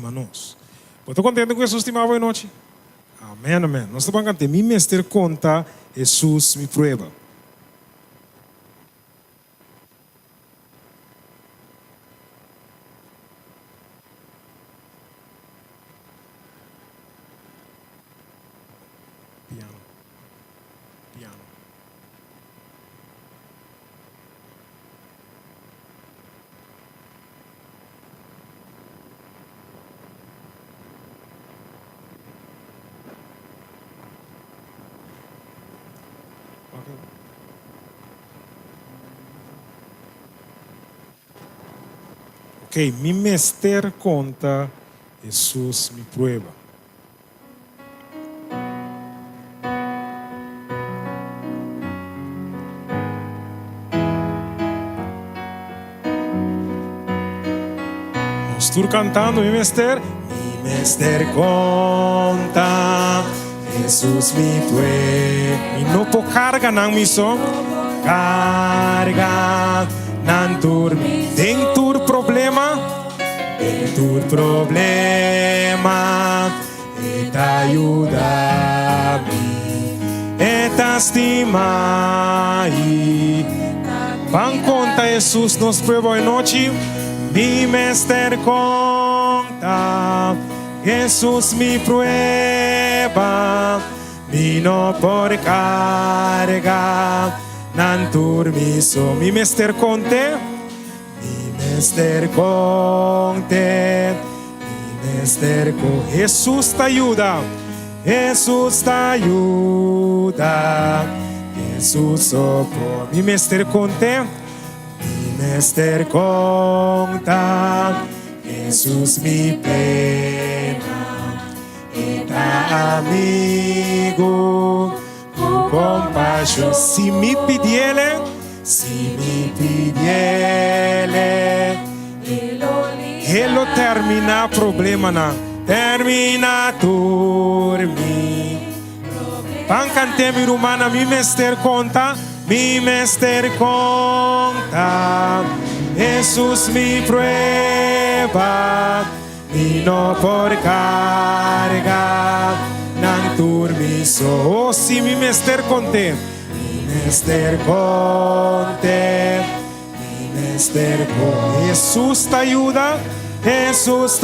irmãos. Estou contente com Jesus te hoje noite. Amém, amém. Nós estamos cantando, me mestre conta, Jesus me prueba. Piano. Piano. Ok, mi mestre conta, Jesus me prueba. Nós estamos cantando, mi mestre conta, Jesus me prueba. E não pode carga na missão, carga. Nan turmi, tem tur problema, eta ajuda-me, eta estima-me. Van conta Jesus nos prueba hoje noite, mi mestre conta, Jesus me prueba, mi não por carga. Nan turmi so mi mestre conte, Jesus te ajuda, Jesus socorre, mi mestre conte, Jesus me pena, eta amigo. Compassion, si mi pidiele, Elo termina problema na, termina turmi. Pancantemi rumana, mi mestre conta, Jesus me prueba, mi no por carga. Nan turmi so, si mi mestre conte, Jesus te ajuda, Jesus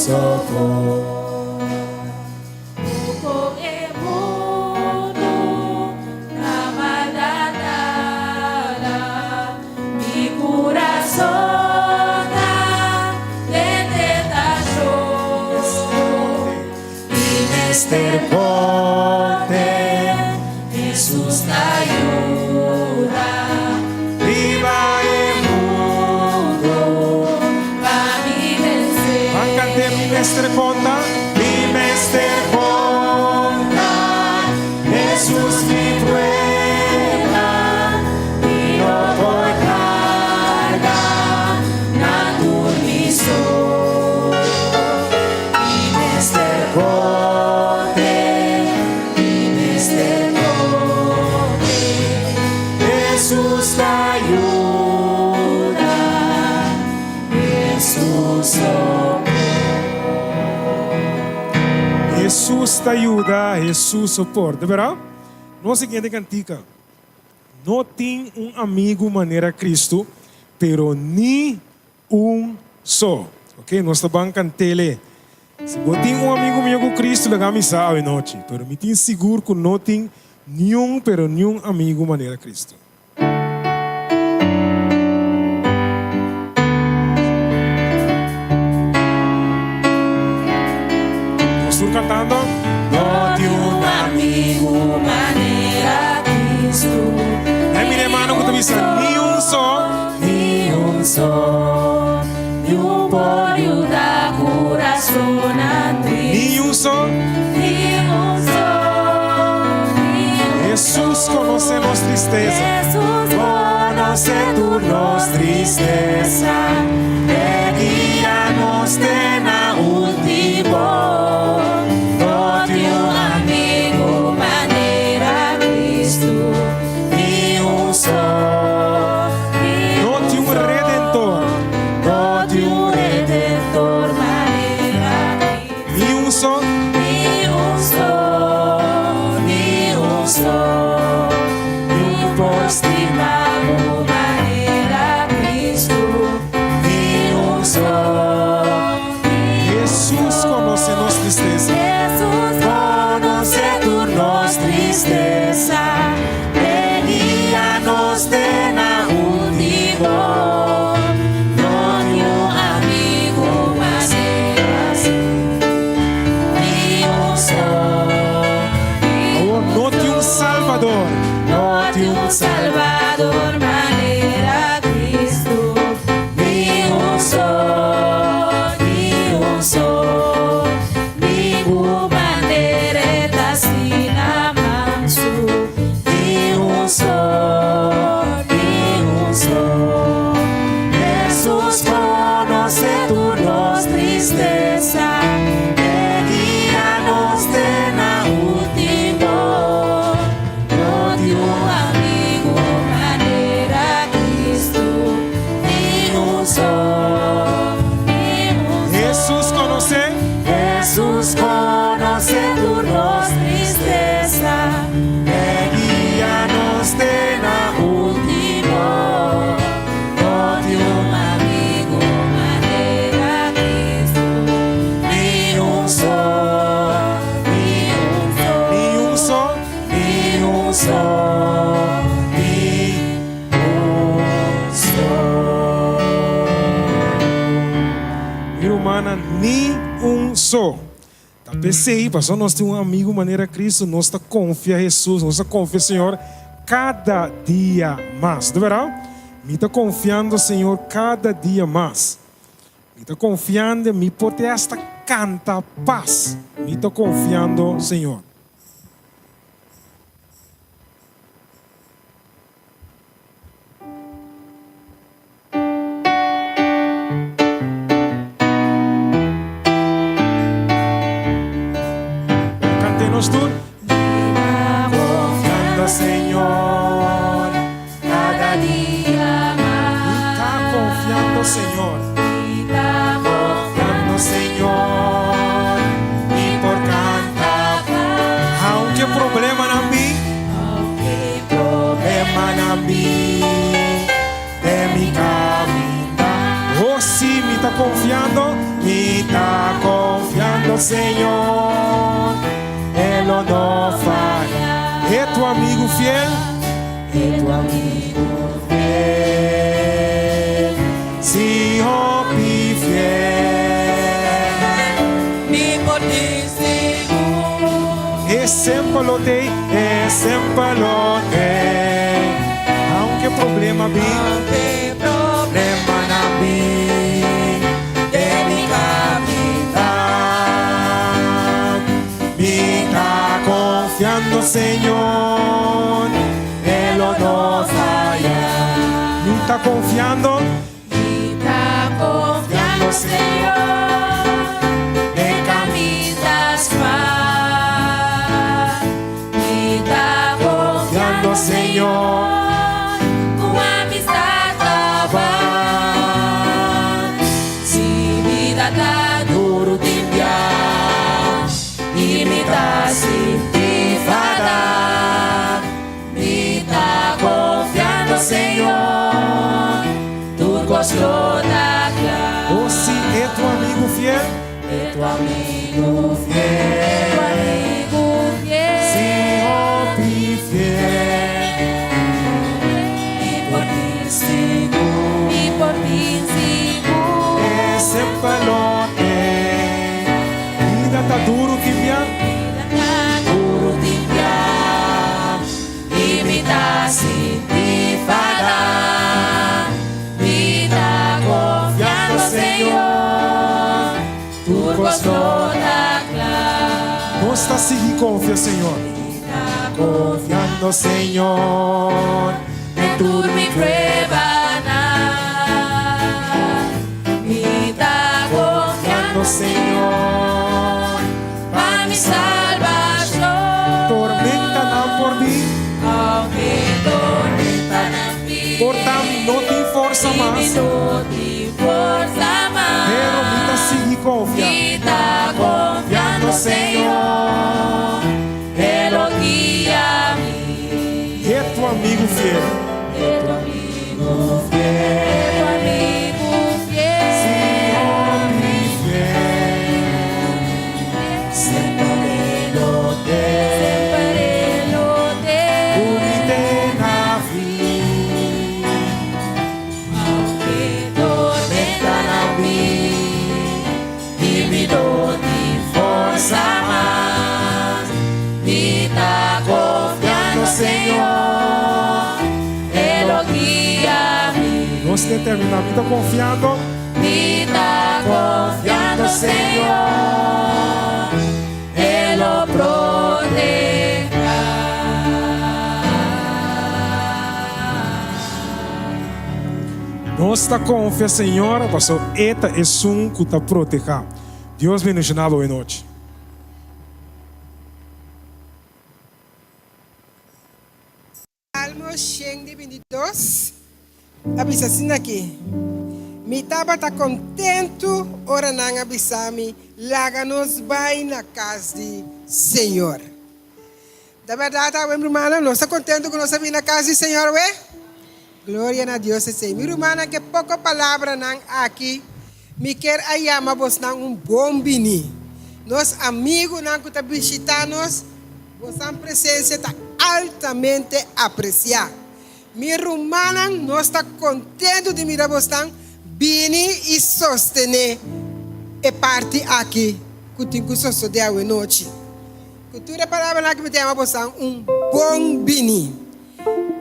socorre. Jesus te ajuda, Viva el mundo, para me vencer. Cante mi mestre conta, Jesus me prueba, E no por carga, na dormição. E neste Jesus te ajuda, Jesus socorre. Jesus te ajuda, Jesus soporta, verá? No siguiente cantica, no tem amigo maneira Cristo, pero ni só, ok? Nós estamos cantando. Se eu tenho amigo meu com Cristo, legal me sabe noite, pero me tenho seguro que não tem nenhum amigo maneira Cristo. Estou cantando. No de amigo maneira Cristo. É minha irmã que tu disse, nenhum só, ni un pollo da corazón nenhum só. Jesus conoce nossa tristeza. Jesús conoce tu nos tristeza, te guía-nos na último. No de amigo maneira Cristo, ni un só. Não tem redentor. No un Salvador, manera Cristo, ni un sol, ninguna bandeira sin amanso, ni un sol, Jesús conoce tu nos tristeza, te guíanos de la última, no de un amigo, manera Cristo, ni un sol, Jesús conoce tu nos tristeza, te guíanos de la última, no de un amigo, manera Cristo, ni un sol, ni un sol. ni un sol, Mira, humana, ni um só. Tá pensei, pastor, nós temos um amigo maneira Cristo, nós está confia em Jesus, nós está confia Senhor cada dia mais, de verdade? Me está confiando Senhor cada dia mais. Me está confiando, me pode hasta canta paz. Me está confiando Senhor. Cantemos tudo. confiando Señor, cada día más. Está confiando Senhor. Está confiando Señor, y por cantar, Aunque problema na mim, aunque problema na mí, de mi caminhar, oh sim, me está confiando. me está confiando Señor, Él no falla, É tu amigo fiel. es tu amigo fiel, Senhor y fiel, mi por ti seguro, É sempre lotei, é sempre lotei. Aunque problema vem, aunque problema na mí, de mi caminhar, me está confiando Señor, Él no falla. me está confiando. Está confiando Señor, en camisas más. Está confiando Señor, con amistad acabar. Si vida está duro de enviar, y me está sin ti fadar. Me está confiando Señor, tu gostou da graça. Oh sim, é tu amigo fiel. É tu amigo fiel, tu amigo fiel, Senhor e fiel. e por ti seguro, e por ti seguro. É sempre lotei. Vida tá duro que me Duro de enviar, e me dá sem te falar. Me dá confiando Senhor, tu gostou da graça. Nós está seguindo confia, Senhor. Confiando Señor, en tu mi prueba me está confiando Señor, para mi salvación. Tormenta não por mim, Aunque tormenta na vida, portanto não tem força mais. no te força mais. Pero me está seguindo confia. Me está confiando Señor, Él lo guía a mí. É tu amigo fiel. É tu amigo fiel, tu amigo fiel, Senhor e fiel. sempre lo tem, Unite na vida. aunque tormenta na vida, e me dou de força mais, me dá confiando Senhor, vamos determinar. Me está confiando. Me está confiando, Señor, Él lo protegerá. Nossa confiança, Senhor, pastor, esta é um que te proteja. Deus bendiga boa noite. Salmo 122, abisa assim aqui. Me tava tá contento, ora não abisami, laga-nos vai na casa de Senhor. Da verdade, meu irmão, não está contente que nós vamos na casa do Senhor, ué? Glória a Deus, Senhor. Meu irmão, que pouca palavra não aqui, me quer ayama vos não bom bini. Nós amigos não que tá visitando-nos, vossa presença está altamente apreciada. Minha irmã, nós está contente de mirar vocês bini e sostener e parte aqui que tem que sostener a noite. Cultura palavra que me tem vocês bom bini.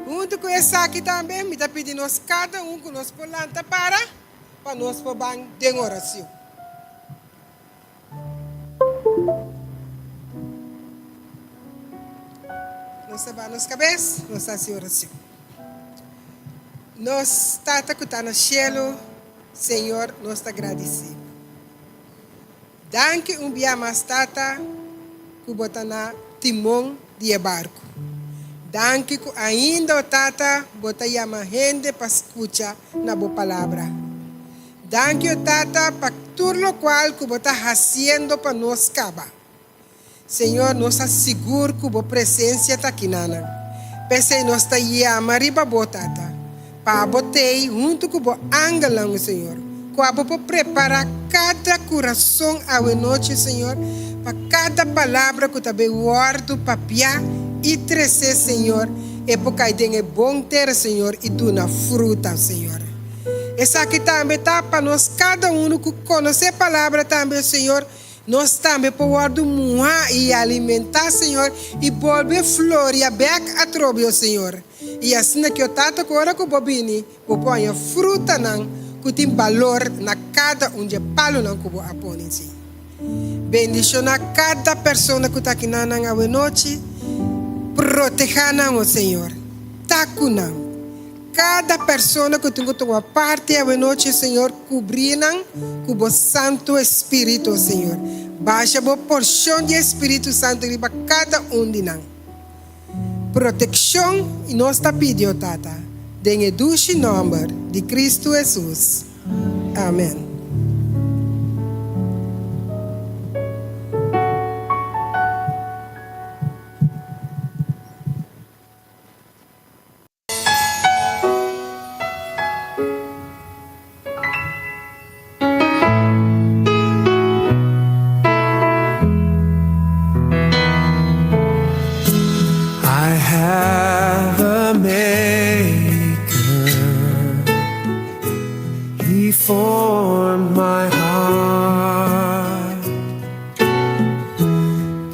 Junto com essa aqui também, me está pedindo nós cada que nós planta para nós poder ter oração. Nós abamos cabeça, nós fazemos oração. Nós tata que está no cielo, Senhor, nós te agradecemos. Danke dia mais tata que bota na timão de barco. Danke que ainda tata bota chama gente para escutar na boa palavra. Danke tata para tudo o qual que bota fazendo para nós caba. Senhor, nós asseguro que a presença está aqui, nana. Pensei, nós está aí a mariba botata. Para botei junto com o angelão, Senhor. Para preparar cada coração à noite, Senhor. Para cada palavra que está bem guardo, papia e trecer, Senhor. E porque aí tem bom ter, Senhor, e tu na fruta, Senhor. Essa aqui também está para nós, cada que conhece a palavra também, Senhor. Nós também podemos moar e alimentar, Senhor, e volver flor e abeca a trobio, Senhor. E assim que eu tato agora com o bobini, vou pôr a fruta não, que tem valor na cada de palo não que vou pôr em si. Bendição a cada pessoa que está aqui na noite, proteja não, Senhor. Taco não. Cada pessoa que tem que tomar parte da noite, Senhor, cobrir com o Santo Espírito, Senhor. Baixa a porção de Espírito Santo para cada de nós. Proteção e nós está pedindo, Tata. Em doce nome de Cristo Jesus. Amém. Formed my heart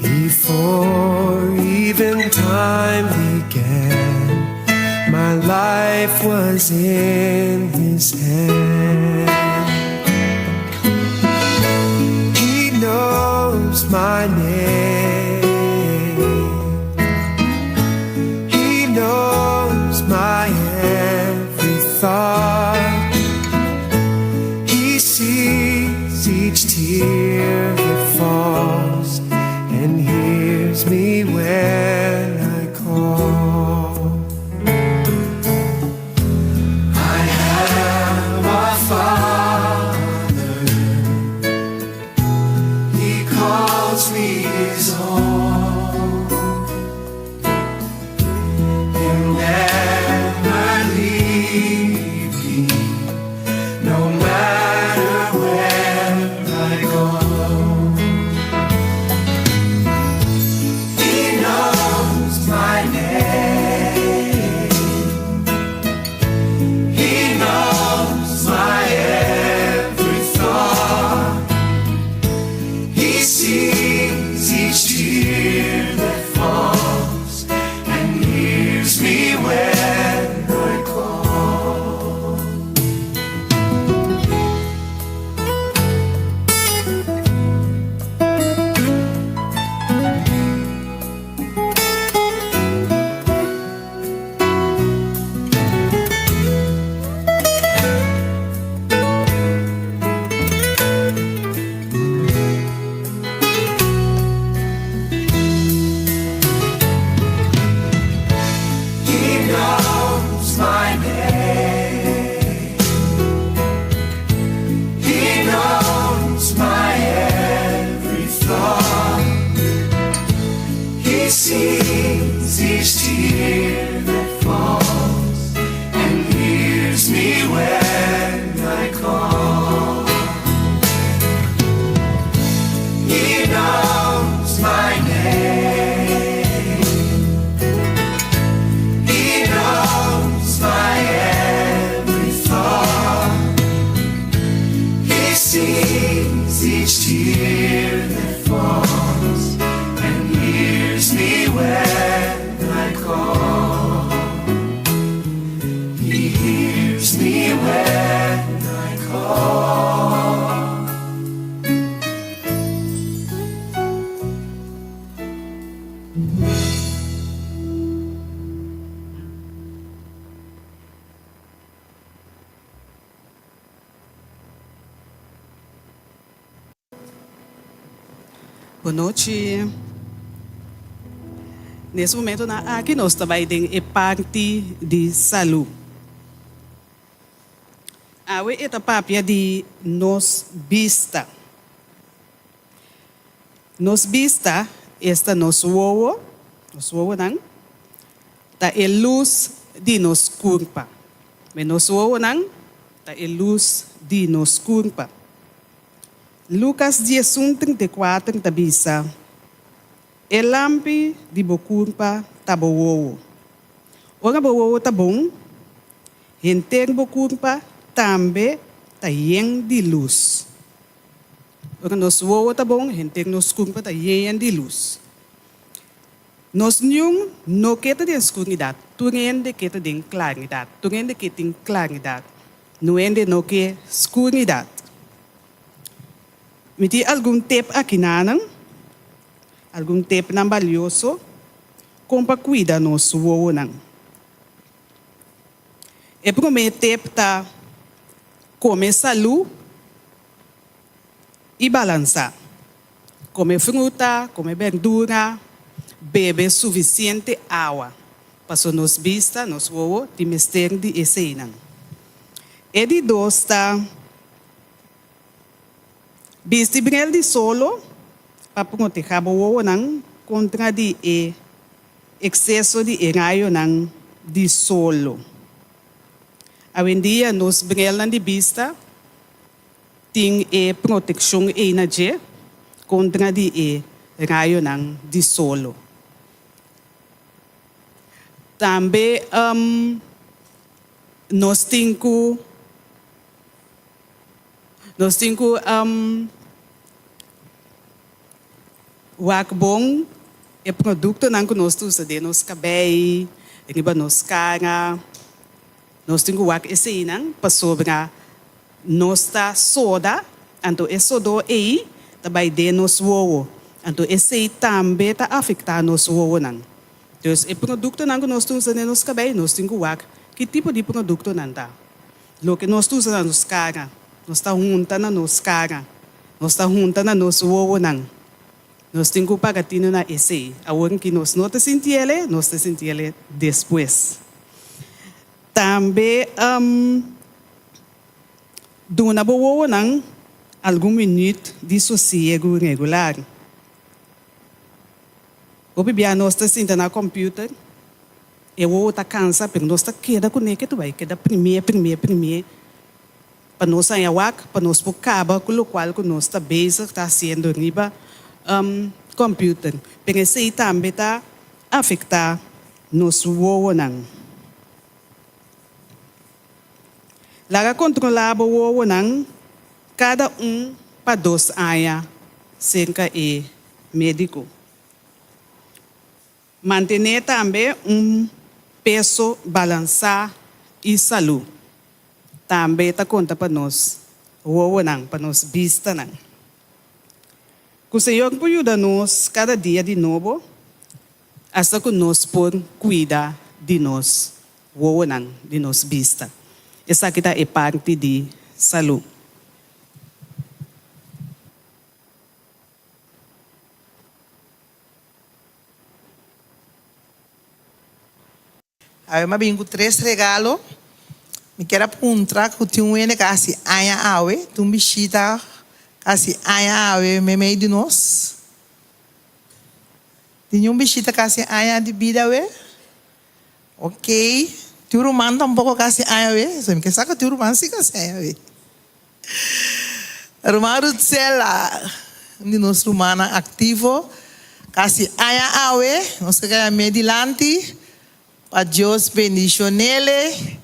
before even time began. My life was in His hand. He knows my name. He knows my every thought. Each tear that falls and hears me when I call. I have a Father. Boa noite. Nesse momento, aqui nós trabalhamos em parte de saúde. A etapa de nos vista. Nos vista, esta nos wowo nang, ta e luz de nos curpa. Nos wowo nang, ta e luz de nos curpa. Lucas 10:34 tabisa. E lampi di bokurpa tabowo. Ora bowo tabong, hinteng bokurpa tambe tayeng di luz. Ora nos wowo tabong, hinteng nos kurpa tayeng di luz. Nos nyung no kita din skuridad, tungen de kita din claridad, tungen de kita din claridad, nuende no que skuridad. Miti algum tempo aqui nanang, algum tempo não valioso, compa cuida nosso wowo nang. E primeiro tempo tá comer saúde e balançar. Comer fruta, comer verdura, beber suficiente água. Para nos vista, nos wowo, de mestre de esse nang. E de dois tá Bisti brinel di solo, papungote o nang contra di excesso de raio nang di solo. Awendia nos brinel nang di vista, ting proteção energia contra di raio nang di solo. Também nos tinko wak bom é produto não que nós usamos nos cabelo, riba nos cara, nós temos wak esse não para sobra nossa soda, então esse soda aí também de nos wowo, então esse também está afetando nos wowo não. Então é produto não que nós usamos nos cabelo, nós temos wak que tipo de produto não tá? Lo que nós usamos nos cara, nós está juntando nos cara, nós está juntando nos wowo não. Nós temos que pagar na esse. Agora que nós não sentimos ele, nós sentimos ele depois. Também, dona boa não, algum minuto de sossego regular. O bebê nós está sentando na computador, eu está cansado, porque nós está queda conectado, vai queda primeiro. Para nós sair para nós por cabo, com o qual nós está basic, está sendo riba. Computer, porque isso também está afetando nosso wowo nang. Lá controlar o wowo nang, cada para 2 anos, cerca de médico. Manter também peso balançar e saúde. Também está conta para nós, wowo nang, para nós vista nang. Que o Senhor ajuda-nos cada dia de novo, hasta que nós podemos cuidar de nós, de nós vista. Essa aqui é parte de saúde. Eu tenho 3 regalos. Me quero apontar que eu tenho um casi aia awe, tu bichita casi aia awe me meio de nós. Tinha bichita casi aia de vida awe. Ok. Tu romano tampouco casi aia awe. Só me quer sacar tu romano sim casi aia awe. Romano Rutzela, de nós romana ativo, casi aia awe, nós queremos medilante, para Deus bendicionele.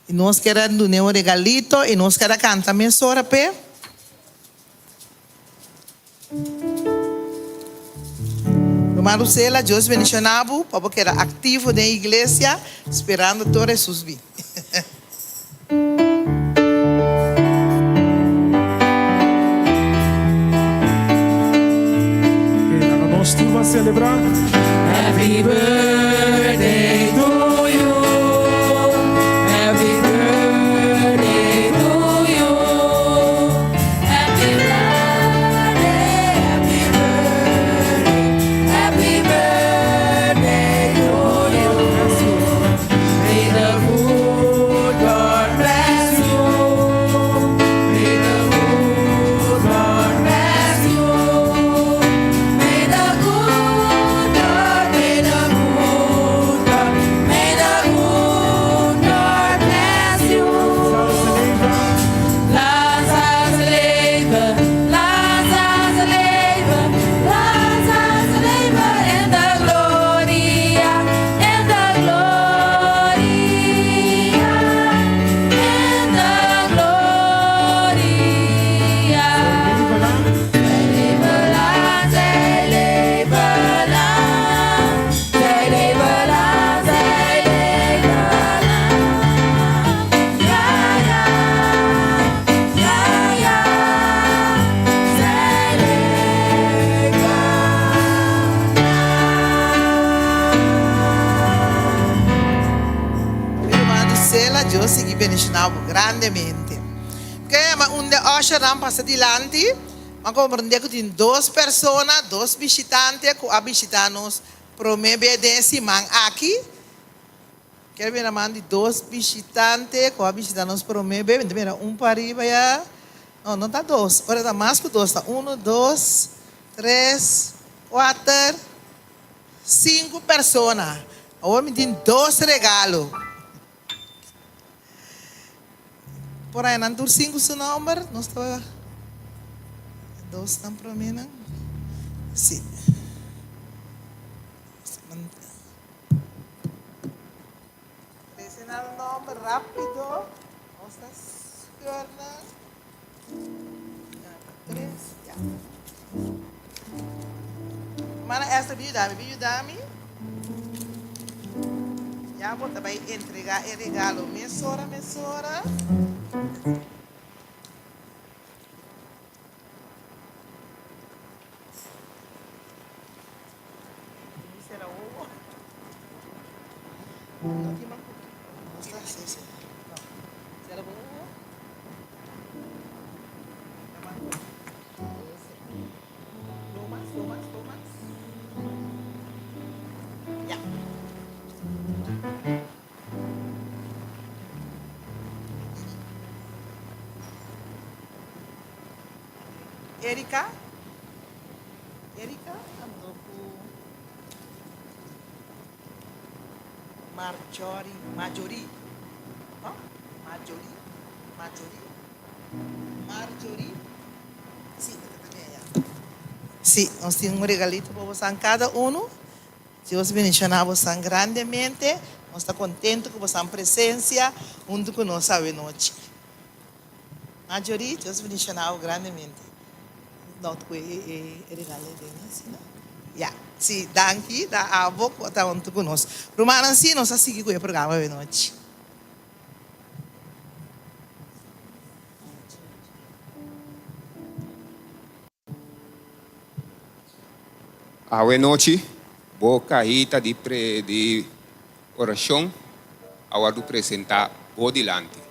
E nós queremos dar um regalito e nós queremos cantar minha sora pé. Tomara sela, Deus bendicionado, para que era ativo na igreja, esperando todo Jesus vir. Agora nós tudo vamos celebrar. Happy birthday to you. Happy birthday to you. Happy birthday, happy birthday. Gisela, Dios sigue bendicionando grandemente. Que un de usher dan pasa dilante, mas compreender que tem duas pessoas, dois visitantes que visitanos promete desse man aqui. Quero ver a mão de dois visitantes que visitanos promete, para arriba já. Não está dois, agora está mais que dois, está 1, 2, 3, 4, 5 pessoas. Agora me tem 2 regalos. Por aí, não tem 5 seu número, não estou. 2 estão para mim, não? Sim. Presionar o número rápido. Está segura. 3, já. Mana esta biudame. Já vou também entregar o regalo. Mesora. Será o? Não tem mais. Sim. Será bom? Lomas. Ya. Erika, andou com Marjorie. Oh? Marjorie. Sim, sim, nós temos um regalito para vocês, cada um. Deus bendicionar vocês grandemente. Nós estamos contentes com vossa presença junto conosco hoje noite. Marjorie, Deus bendicionar grandemente. Não te conheço regalo dele, assim, não? Já, sim, daqui, da avó, que está junto conosco. Romana, assim, nós vamos seguir com o programa hoje noite. Boa noite, boa caída de oração, agora apresentar o dilante.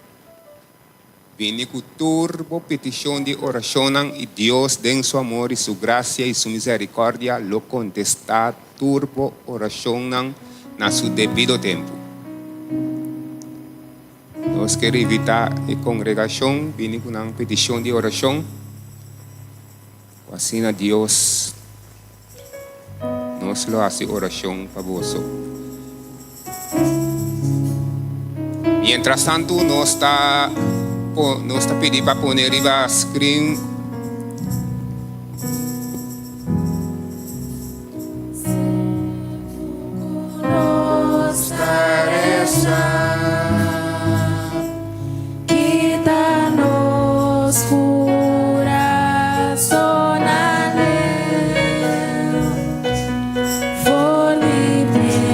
Vini com turbo petição de oração e Deus, em seu amor e sua graça e sua misericórdia, lo contestar turbo oração na seu devido tempo. Nós queremos evitar a congregação, vini com uma petição de oração, assim a Deus nos lo hace oração para vós. Mientras tanto, nós está pedindo para pôr arriba screen Quítanos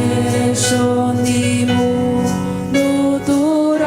fornication di mundo duro.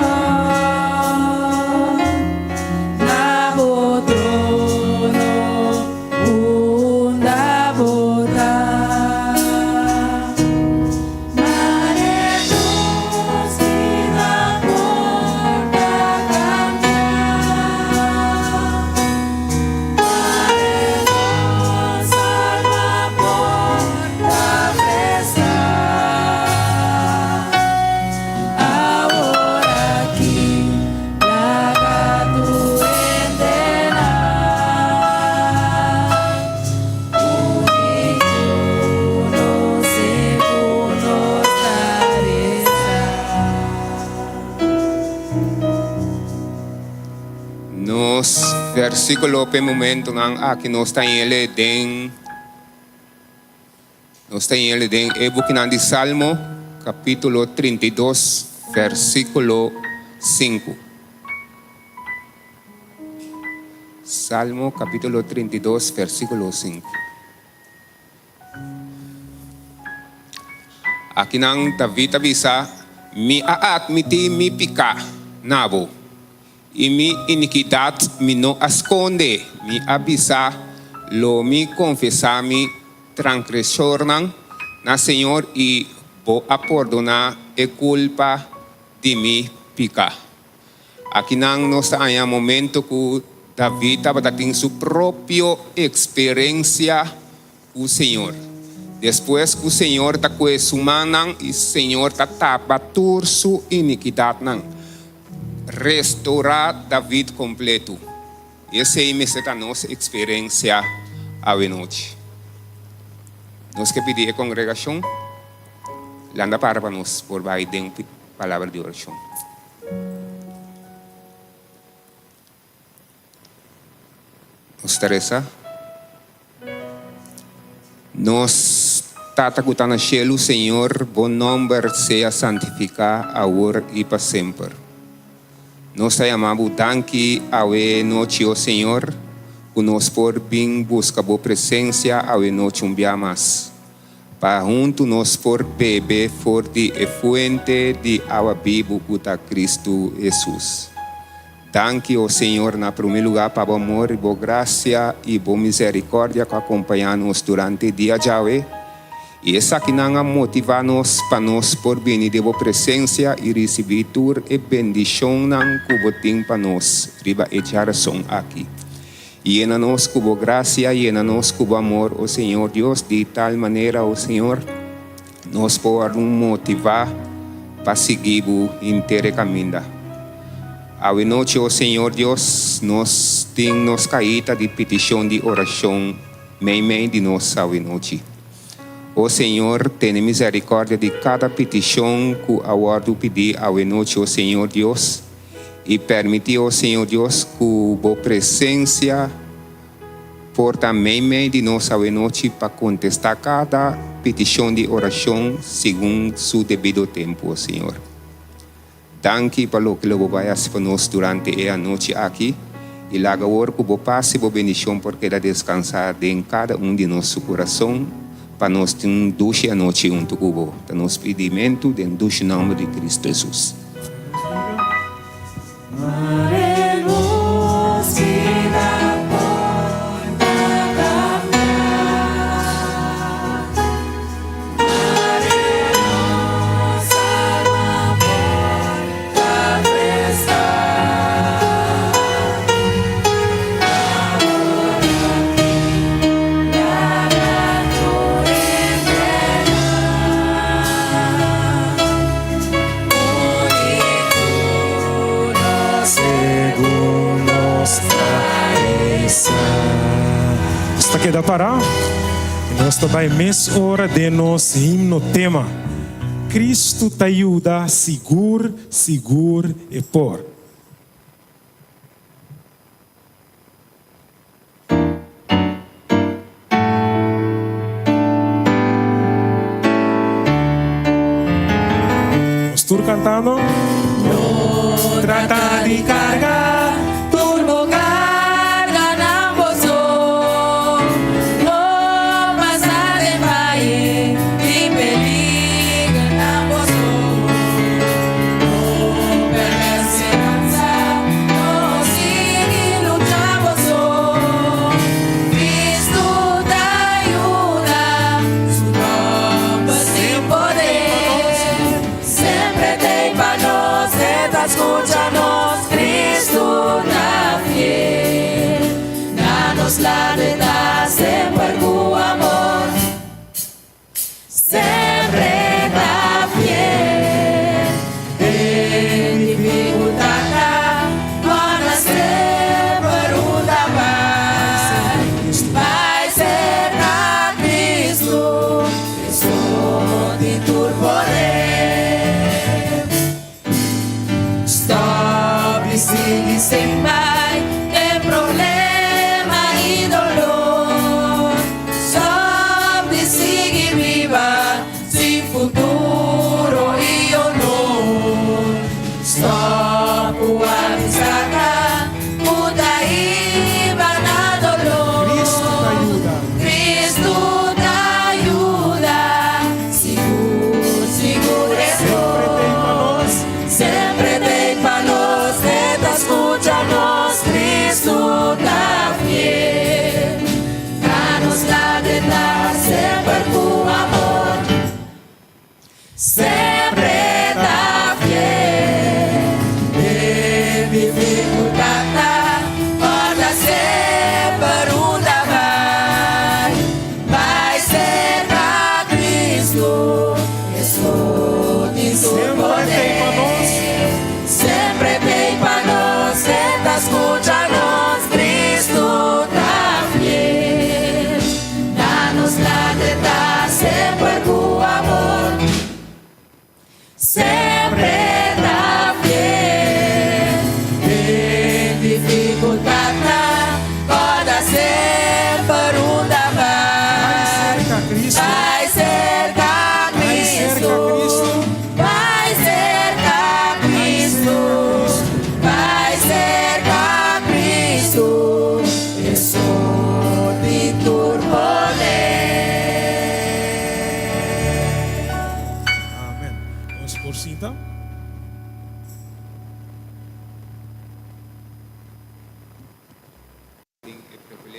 versículo pe momento ngang aqui nós está ele den bukinan de Salmo capítulo 32 versículo 5. Salmo capítulo 32 versículo 5. Aqui nang David avisa mi aadmiti mi pika nabo. E mi iniquidad mi no asconde, mi avisa lo mi confesa mi transgresor na Señor y bo a perdonar e culpa de mi picar. Aqui não nós há momento que Davi estava tendo sua própria experiência com o Senhor. Depois que o Senhor está com esse humano e o Senhor está batendo sua iniquidade, restaurar Davi completo. Essa é a nossa experiência à noite. Nós que pedir a congregação, landa para nós por vai de uma palavra de oração. Nos Teresa, nós tata que está no cielo, Senhor, bom nome seja santificado agora e para sempre. Nós te amamos danke a noite, ó Senhor, que nós por bem buscar boa presença a noite dia mais. Para junto nós por beber forte e fuente de água viva que está Cristo Jesus. Danke, ó Senhor, na primeiro lugar, para o amor e boa graça e boa misericórdia que acompanha-nos durante o dia de hoje. E essa que não motiva-nos para nós por bem de boa presença e receber tur e bendição que botem para nós, riba e geração aqui. E llena-nos com boa graça, llena-nos com amor, ó Senhor Deus, de tal maneira, ó Senhor, nos podemos motivar para seguir o inteiro caminho. A noite, ó Senhor Deus, nós temos caída de petição de oração, meio de nós a noite. Ó Senhor, tenha misericórdia de cada petição que eu pedir a noite, ó Senhor Deus, e permite, ó Senhor Deus, que a boa presença porta meio de nós a noite para contestar cada petição de oração segundo seu devido tempo, ó Senhor. Danke pelo que você vai fazer para nós durante a noite aqui. E lá agora que você passe a bendição porque ela descansar em cada de nosso coração para nós ter duche a noite junto com você. Para nos pedimento em duche nome de Cristo Jesus. Hasta queda para. Nós também mês hora de nos himno tema. Cristo te ajuda, seguro e por. Estou cantando. No trata de cargar, turbo carga na bozo. No pasa de valle, y peliga na bozo. No perseveranza, no sigue lucha bozo. Cristo te ayuda, su nombre sin poder. Sempre tem para nós, escucha-nos, Cristo na fiel. Danos la verdad, sempre com amor. Sempre da fiel. Em dificuldade, quando sempre uma vai ser a Cristo, Cristo de tu poder. Stop e sigue sem mais, tem problema e dolor. Stop e sigue viva, sem futuro e honor. Stop o avisar, muda e vai na dolor. Cristo te ajuda, seguro é Sempre tem para nós, te escucha-nos.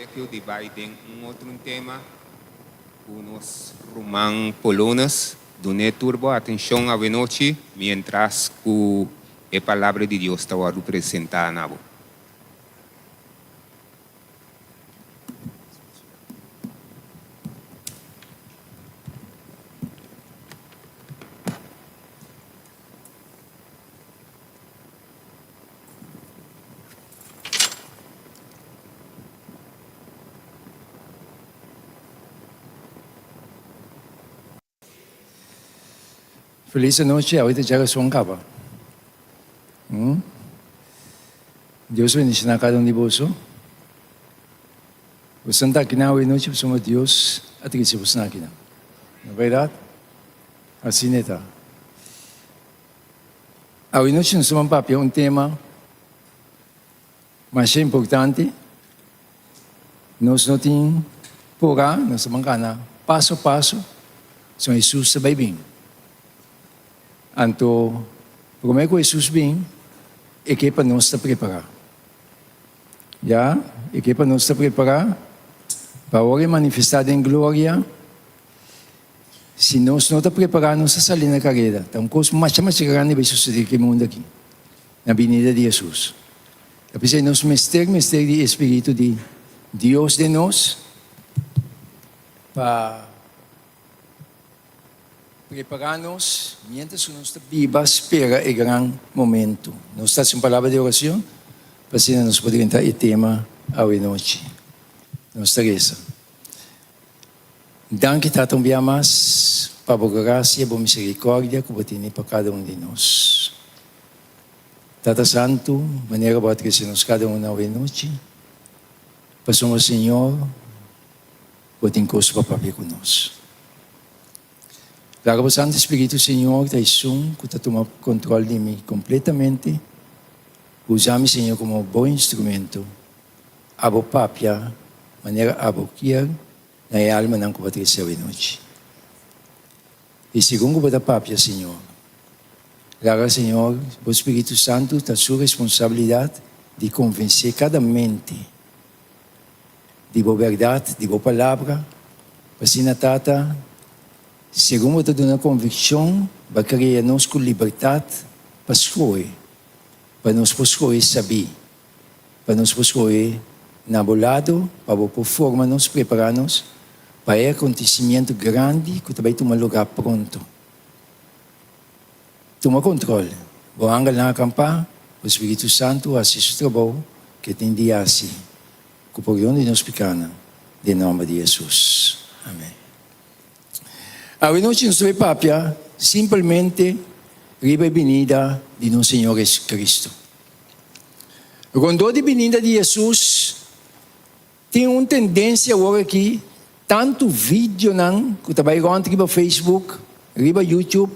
colegio dividen un otro tema, unos rumán polones, donde turbo atención a noche, mientras que la palabra de Dios estaba representada en abo. Feliz noche, ahorita llega su capa. Dios bendiga a cada uno de vosotros. Vos está aquí hoy noche, somos Dios, a ti que se vos aquí. ¿No es verdad? Así está. Hoy noche nos vamos a un tema más importante. Nós não temos porá, nós vamos ganhar passo a passo. São Jesus vai bem. Então, como é que Jesus vem, é que para nós estar preparar. Já, é que para nós estar preparar, para hoje manifestar em glória. Se nós não estamos preparados, nós estamos saindo na carreira. Então, coisa mais grande vai suceder que mundo aqui, na vinda de Jesus. Eu pensei, nós mistério de Espírito de Deus de nós, para preparar-nos, mientras nós estamos vivos, espera o grande momento. Nós estamos em palavra de oração, para assim nós podemos entrar em tema hoje noite. Nós estamos. Danke tatam mais, para a boa graça e a boa misericórdia que você tem para cada de nós. Tata Santo, maneira boa que se nos cada hoje noite. Passamos, Senhor, você tem coisa para papai conosco. Claro, Santo Espírito, Senhor, que está tomando controle de mim completamente. Usa-me, Senhor, como um bom instrumento. Abo papia, maneira abo kier, na alma não que você recebe noite. E segundo o papia, Senhor, claro, Senhor, o Espírito Santo está sua responsabilidade de convencer cada mente de boa verdade, de boa palavra, para assim na tata, segundo toda uma convicção, para criar nós com liberdade para escolher, para nós escolher saber, para nós escolher na bolado, para por forma nós preparar-nos para o acontecimento grande que também toma lugar pronto. Toma controle. O angal na acampar, o Espírito Santo assiste o trabalho que tem de assim. Que por onde nos picana, em nome de Jesus. Amém. A noite nos vai papia, simplesmente, riba a vinda de nosso Senhor Jesus Cristo. Quando a vinda de Jesus, tem uma tendência agora aqui, tanto vídeo não, que também encontra no Facebook, riba YouTube,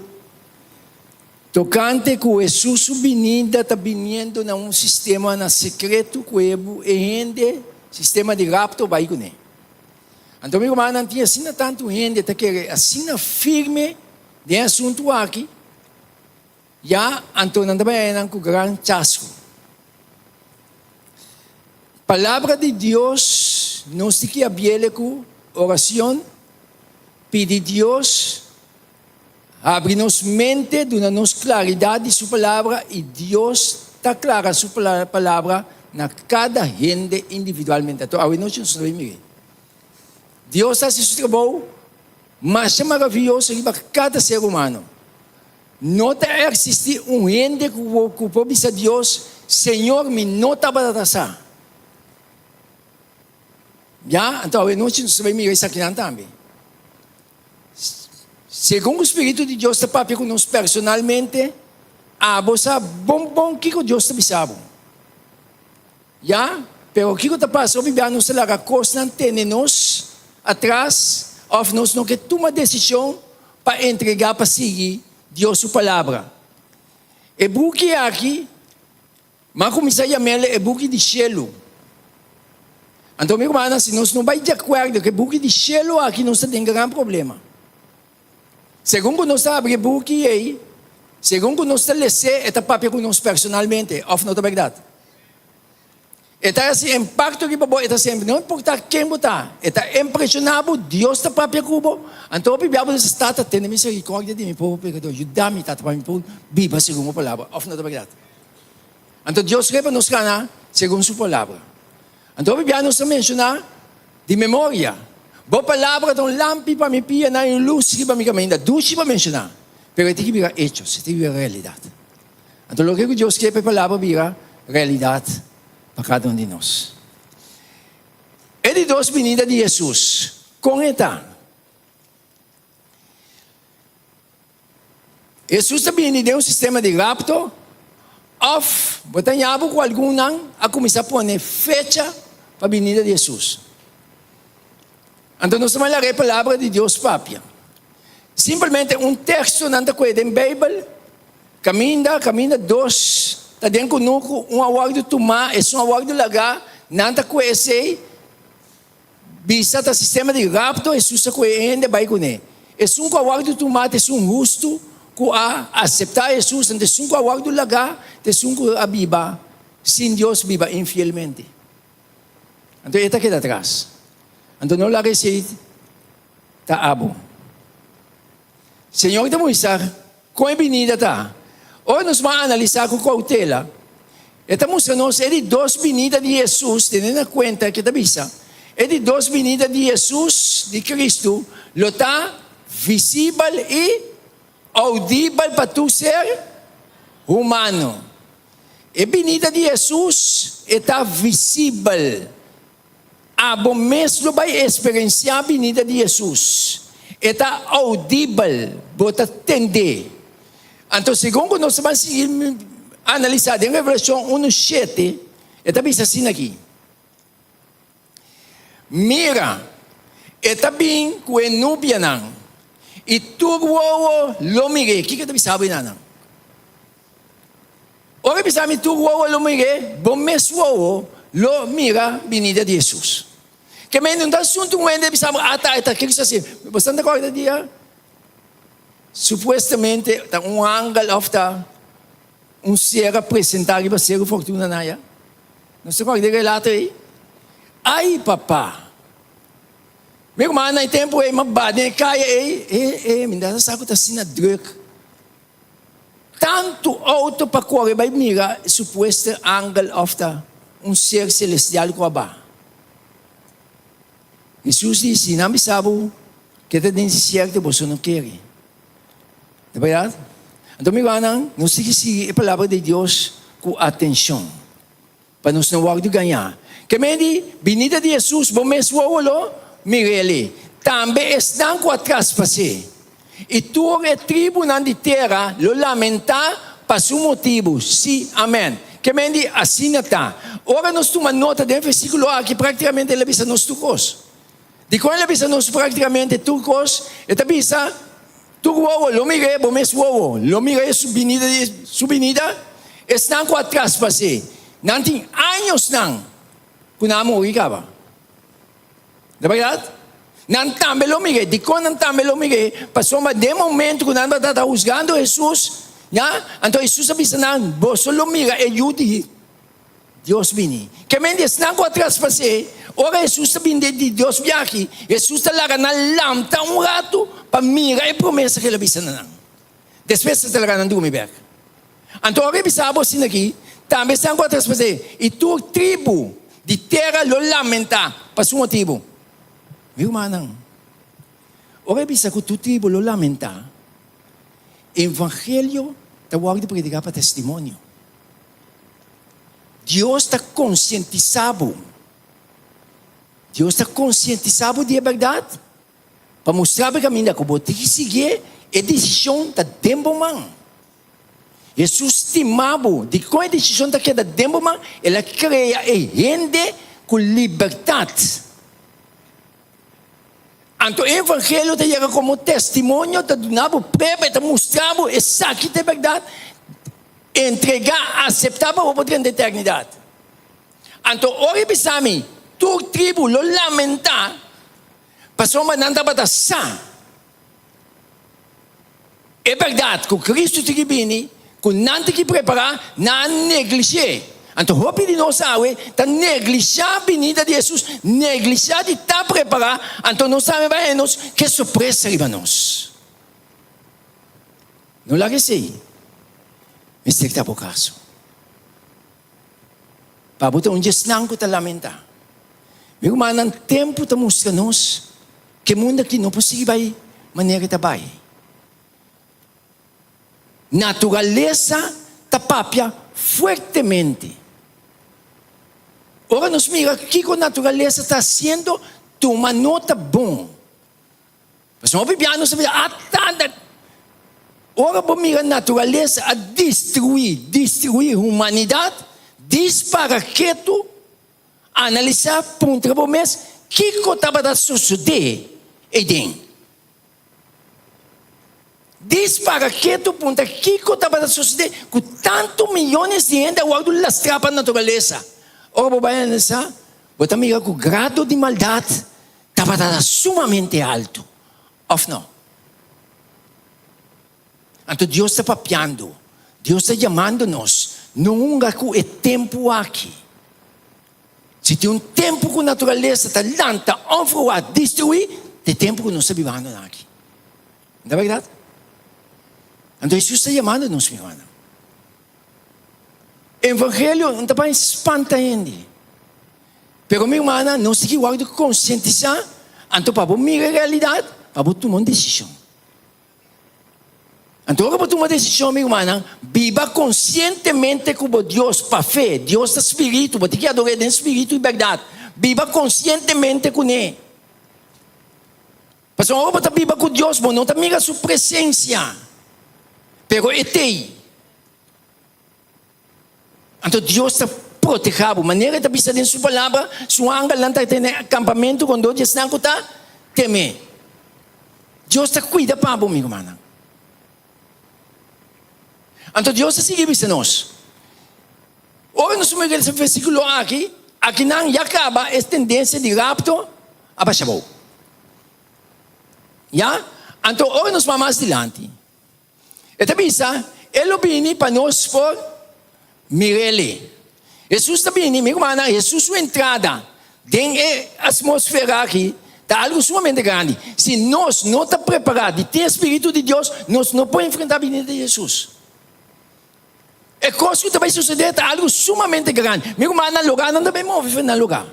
tocante que Jesus vinda está vindo num sistema na secreto que é sistema de rapto vai com ele. Então, meu irmão, não tinha assim tanto gente que quer assim firme de assunto aqui. Já, então, não também é um grande chasco. Palavra de Deus, nós temos que abrir com oração, pedir Deus, abrir-nos mente, dar-nos claridade de sua palavra e Deus está clara a sua palavra na cada gente individualmente. Então, a noite nós vamos ver. Deus está se trabalhando, mas é maravilhoso para cada ser humano. Não existe um gente que pode dizer a Deus, Senhor, me nota para traçar. Já? Então, a noite nós vamos ver isso aqui também. Segundo o Espírito de Deus está papel conosco personalmente, a você bom que Deus está pensando. Já? Pero o que está passando, vivendo se larga coisa não tem nós atrás, ou nós não quer tomar decisão para entregar para seguir Deus sua palavra. E buque aqui, mas como isso aí é buque de gelo. Então, meu irmão, se nós não vai de acordo que buque de gelo aqui, nós temos um grande problema. Segundo nós abrimos buque aí, segundo nós lemos, é papel com nós personalmente, ou não é verdade? Eta si impacto que babo, eta sempre, não importa quem botar, eta impressionado, Deus está próprio cubo. Então, o Bíblia diz, tata, tem misericórdia de mim, povo pecador, ajuda-me, tata, para mim, viva segundo a palavra. Of não é verdade. Então, Deus quer para nos canar segundo sua palavra. Então, o Bíblia nos menciona de memória. Boa palavra, então, lampi para mim, pia, na luz, que para mim caminha, duche para mencionar. Pero tem que virar hechos, tem que virar realidade. Então, o que Deus quer para a palavra virar realidade para cada um de nós. É de duas venidas de Jesus. Com eta. Jesus também deu um sistema de rapto. Of, botanyabo com algum a começar a pôr fecha para a venida de Jesus. Então, nós vamos ler a palavra de Deus Pápia. Simplesmente um texto na Bíblia, caminha dois. Está dentro conosco um aguardo tomar, é um aguardo lagar, nada conhecer, bisa o sistema de rapto, é sussa ainda vai com ele. É um aguardo tomar, é um justo, que a aceitar Jesus, é um aguardo lagar, é um a biba, sem Deus biba infielmente. Então, está aqui atrás. Então, não laga se está abo. Senhor, estamos com a venida está. Hoje nós vamos analisar com cautela. Estamos mostrando é de duas venidas de Jesus, tendo em conta que está é de duas venidas de Jesus, de Cristo, lo está visível e audível para tu ser humano. A venida de Jesus está visível. A bom mesmo vai experienciar a venida de Jesus. Está audível, bota entender. Então, segundo nós vamos seguir analisar em Revelação 1:7, está bem assim aqui. Mira, está bem com a núbia não. E tudo lo mire. O que está bem sabe não? Ora bem sabe tudo lo mire, bom mesmo lo mira venida de Jesus. Que me não dá assunto um ende bem sabe ata que isso assim. Você não acorda dia? Supostamente, um ângulo ofta ser apresentado para ser fortuna naya. Não sei qual é o relato aí. Ai, papá. Meu irmão, no tempo aí, mabade, kaya aí, me dá saco tá sina druk. Tanto auto para correr, vai mira, suposto ângulo ofta ser celestial com a ba. Jesus disse, não me sabe que está dentro de certo, você não quer. É verdade? Então, meu irmão, nós temos que seguir a palavra de Deus com atenção. Para nós não vamos ganhar. Que me diz, venida de Jesus, bom mesmo, mirele. Também estão com atrás para si. E tu é tribo na terra, lo lamentar para seu motivo. Sim, amém. Que me diz, assim está. Ora, nós tomamos nota de um versículo aqui, praticamente ele avisa nos turcos. De quando ele avisa nos praticamente turcos, ele avisa. Tuguawa, lo mire, bom mesmo, lo mire, su venida, estão com atrás para si. Não tem anos não, quando a morrer acaba. É verdade? Não também lo mire, de quando não também lo mire, passou mas de momento quando a está juzgando Jesus, então Jesus avisa não, você lo mire, é jude, Deus vini. Que me diz, não com atrás para si, ora Jesus está vindo de Deus viaje, Jesus está lá na lâmpada um rato, para mirar a promessa que ele avisa não. Depois está lá na dumiberg. Então, ora bisabo assim aqui, também estão com atrás para si, e tu tribo de terra lo lamenta, para seu motivo. Meu irmão, ora bisabo tu tribo lo lamenta, evangelho está guardado para predicar para testemunho. Deus está conscientizado. Deus está conscientizado de verdade. Para mostrar para mim que vou ter que seguir a decisão da demboman. Jesus estimado de qual a decisão da demboman, ela cria a gente com liberdade. Então o evangelho está como testemunho, está dando prova, está mostrando exatamente a verdade. Entregar, aceitar para o poder da eternidade. Então, ora pensame, tu tribo lo lamenta, passou uma nanda para sa. É verdade que Cristo te viene, que não te que preparar, não negliger. Anto hopi di nos awe, ta neglisha venida de Jesus, neglisha de ta prepara, anto nos sabe ba enos, que surpresa riba nos. No lagi sei, mistik ta po kaso. Pabuta un jesnang ko ta lamenta. May kumanang tempo ta mustra nos, que mundo que não possível maneira tabay. Naturaleza tapapia fuertemente. Ora nos mira que a natureza está haciendo uma nota bom. Mas não bibiano sabe atanda. Ora vamos mirar a natureza a destruir a humanidade, dispara quieto, analisar por um trabalho mês que estava a suceder e dentro. Dispara quieto por um que estava a suceder com tantos milhões de gente ao lastrar para a natureza. Ora, babayan sa, bota amiga que o grado de maldade estava sumamente alto. Of não? Então Deus está papiando, Deus está chamando-nos. Não é tempo aqui. Se tem tempo que a natureza está lenta, a destruir, tem tempo que nós estamos vivendo aqui. Não é verdade? Então Jesus está chamando-nos, minha irmã. Evangelho não está espanta ainda. Pero minha irmã, nós temos que conscientizar, então para a minha realidade, para tomar uma decisão. Então, para tomar uma decisão, minha irmã, viva conscientemente como Deus, para fé, Deus é Espírito, você tem que adorar em Espírito e verdade. Viva conscientemente com Ele. Mas agora você viva com Deus, não está mira sua presença. Pero etei. Então Deus está protegendo. Maneira de pensar em sua palavra, sua anga lá está em acampamento, quando Deus não está, teme. Deus está cuidando para você, minha irmã. Então Deus está seguindo nós. Ora, nós vamos ver esse versículo aqui não já acaba essa tendência de rapto a baixar. Já? Então, ora, nós vamos mais adiante. E também, ele vem para nós por Mirele. Jesus está vindo, minha irmã, Jesus sua entrada dentro da atmosfera aqui está algo sumamente grande. Se nós não estamos preparados de ter o Espírito de Deus, nós não podemos enfrentar a vinda de Jesus. É coisa que vai suceder, está algo sumamente grande. Minha irmã, no lugar não também move no lugar.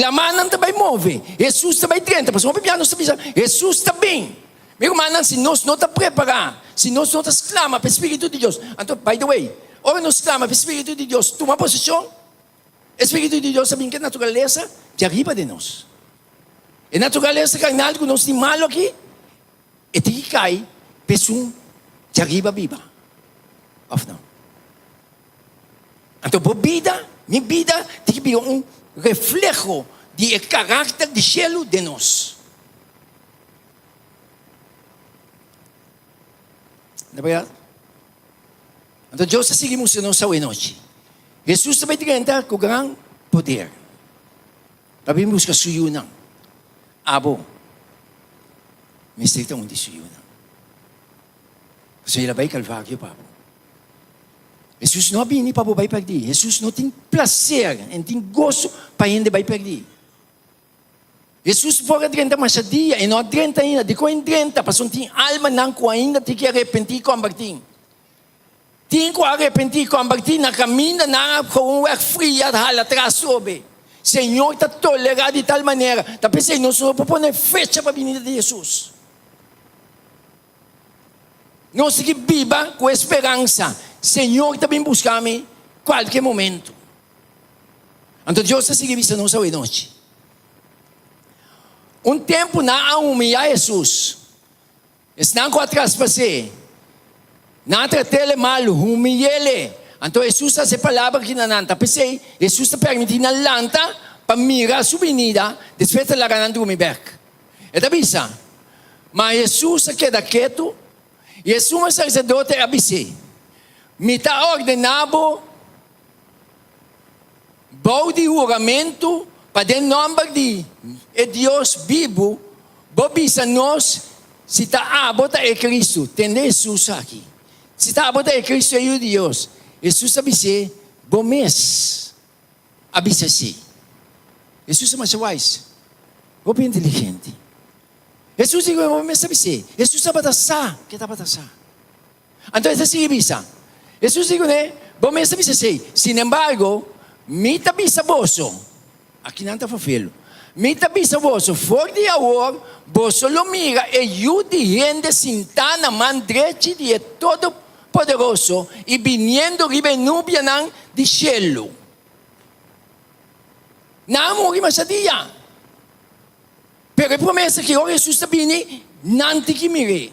A mão não também move. Jesus também tenta, mas vamos ver, Jesus também. Minha irmã, se nós não estamos preparados, se nós não estamos clamando para o Espírito de Deus, então, by the way, ora nós clamamos para o Espírito de Deus, toma posição, o Espírito de Deus sabe que a natureza de arriba de nós. A natureza carnal que nós temos malo aqui, e tem que cair, pessoa de arriba viva. Of não. Então, minha vida, tem que vir reflejo de caráter de cielo de nós. Não é verdade? Então Deus seguimos a nossa noite. Jesus também tem com grande poder. Para vir buscar suyo não. Abo. Mistake onde suyo não. Kasi ila vai calvário para. Jesus não vem para vai perder. Jesus não tem prazer, não tem gosto para ainda vai perder. Jesus fora 30 machadia, e não 30 ainda, de quando 30, para não tem alma não com ainda tem que arrepender com a tem que arrepender com a na caminha na com o fria hala atrás sobre. Senhor está tolerado de tal maneira, está pensando nós não podemos fecha para a vinda de Jesus. Nós que viva com esperança. Senhor também busca-me qualquer momento. Então Deus está seguindo nós hoje noite. Um tempo na humilhar Jesus. Estão com atrás para ser. Na tratar mal, humilhar ele. Então Jesus essa palavra que não está pensei. Jesus está permitindo a lanta para mirar a sua vinda. Depois de lá ganhando o back. É da bisa. Mas Jesus queda quieto. E o sumo sacerdote avisei. Me está ordenado bom de juramento para o nome de Deus vivo, bobisa nós, se está a bota é Cristo, tem Jesus aqui. Se está a bota é Cristo é o Deus. Jesus abise, bomes, abise si. Jesus é mais wise. Opo inteligente. Jesus digo, bomes abise. Jesus abatasa, kita abatasa. Então, essa sigue bisa. Jesus digo, né, bomes abise si. Sin embargo, mita bisa boso. Aqui não está filho. Mita bisa boso, for de awor, boso lo mira, e yudi gente sintana mandrechi de todo poderoso, e viniendo ribenubia nan di cielo. Não morri mais a dia. Pero a promessa que o Jesus está vindo, não te que mire.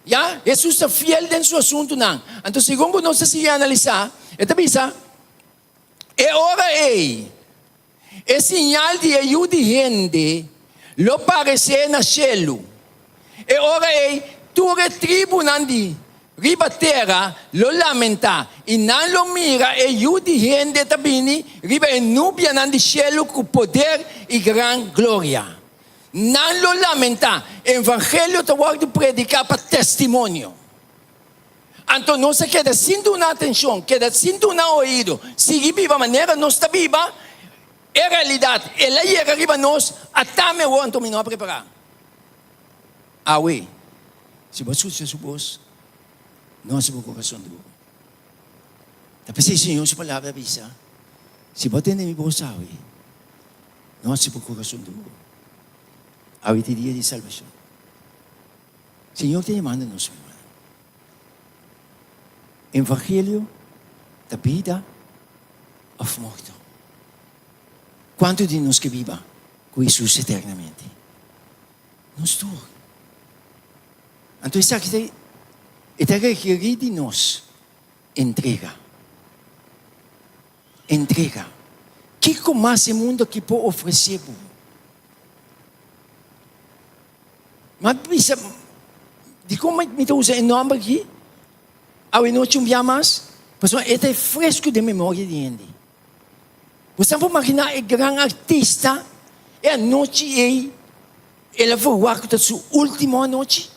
Ya, Jesus está fiel em seu assunto não. Então, segundo nós se analisar, esta bisa, e ora é sinal de ajuda de gente, lo parece na cielo. E ora é tu retribo nandi riba terra, lo lamenta, e não lo mira, e ajuda de gente também, riba e nubia nandi cielo com poder e gran glória. Não lo lamenta, evangelho te guardo predicar para testemunho. Então, não se queda sinto uma atenção, queda sinto um ouvido. Se viva maneira, não está viva, é realidade. Ela chega arriba nós, até me vou então não preparar. Ah, oui. Se você escuta sua voz, não se vai coração duro. Tapi se Senhor sua palavra avisa, se você tem minha voz, ah, oui, não se vai coração duro. Ah, oui, te dia de salvação. Senhor te manda nos Evangelho da vida ou morte. Quanto de nós que viva com Jesus eternamente? Nós todos. Então, isso aqui é requerir de nós entrega. Entrega. Que mais o mundo que pode oferecer? Mas, de como me está usando o nome aqui? Ao noite mais, porque é fresco de memória de gente. Você pode imaginar, é grande artista, e a noite ela foi a sua última noite.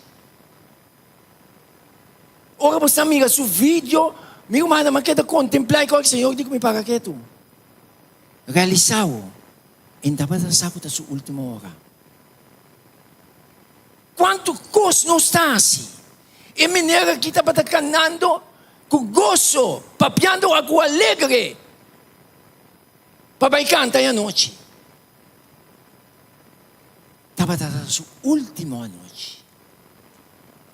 Ora você mira seu vídeo, meu irmão, mas quer contemplar e o Senhor diz me para que tu. Realizado, ainda vai dançar a sua última hora. Quanto gosto não está assim? E maneira que estava canando com gozo, papiando algo alegre. Papai canta a noite. Estava na sua última noite.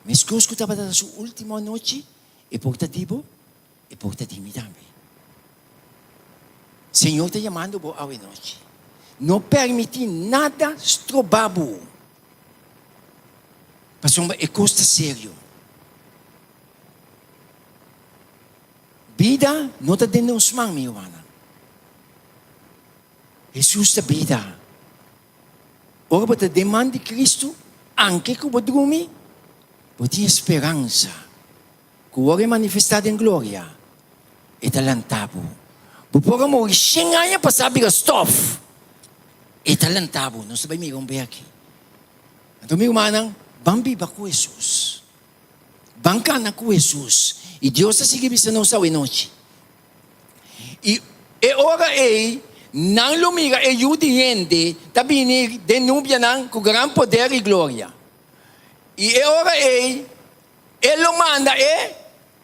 Mas coisa que estava na sua última noite é portativo e portativo também. Senhor está chamando por a noite. Não permite nada estrobabo. Passou é coisa sério. Vida não está dentro dos mãos, meu irmão. Jesus é vida. Ora, para demanda de Cristo, anche que o dormir, pode ter esperança. Que o é manifestado em glória. E talentado. Por morrer sem anos para saber stop. E talentado. Não se vai me romper aqui. Então, meu irmão, vamos viver com Jesus. Vamos canar com Jesus. E Deus está seguindo essa nossa noite. E ora não lo mira, e o gente também denúncia com grande poder e glória. E ora ele manda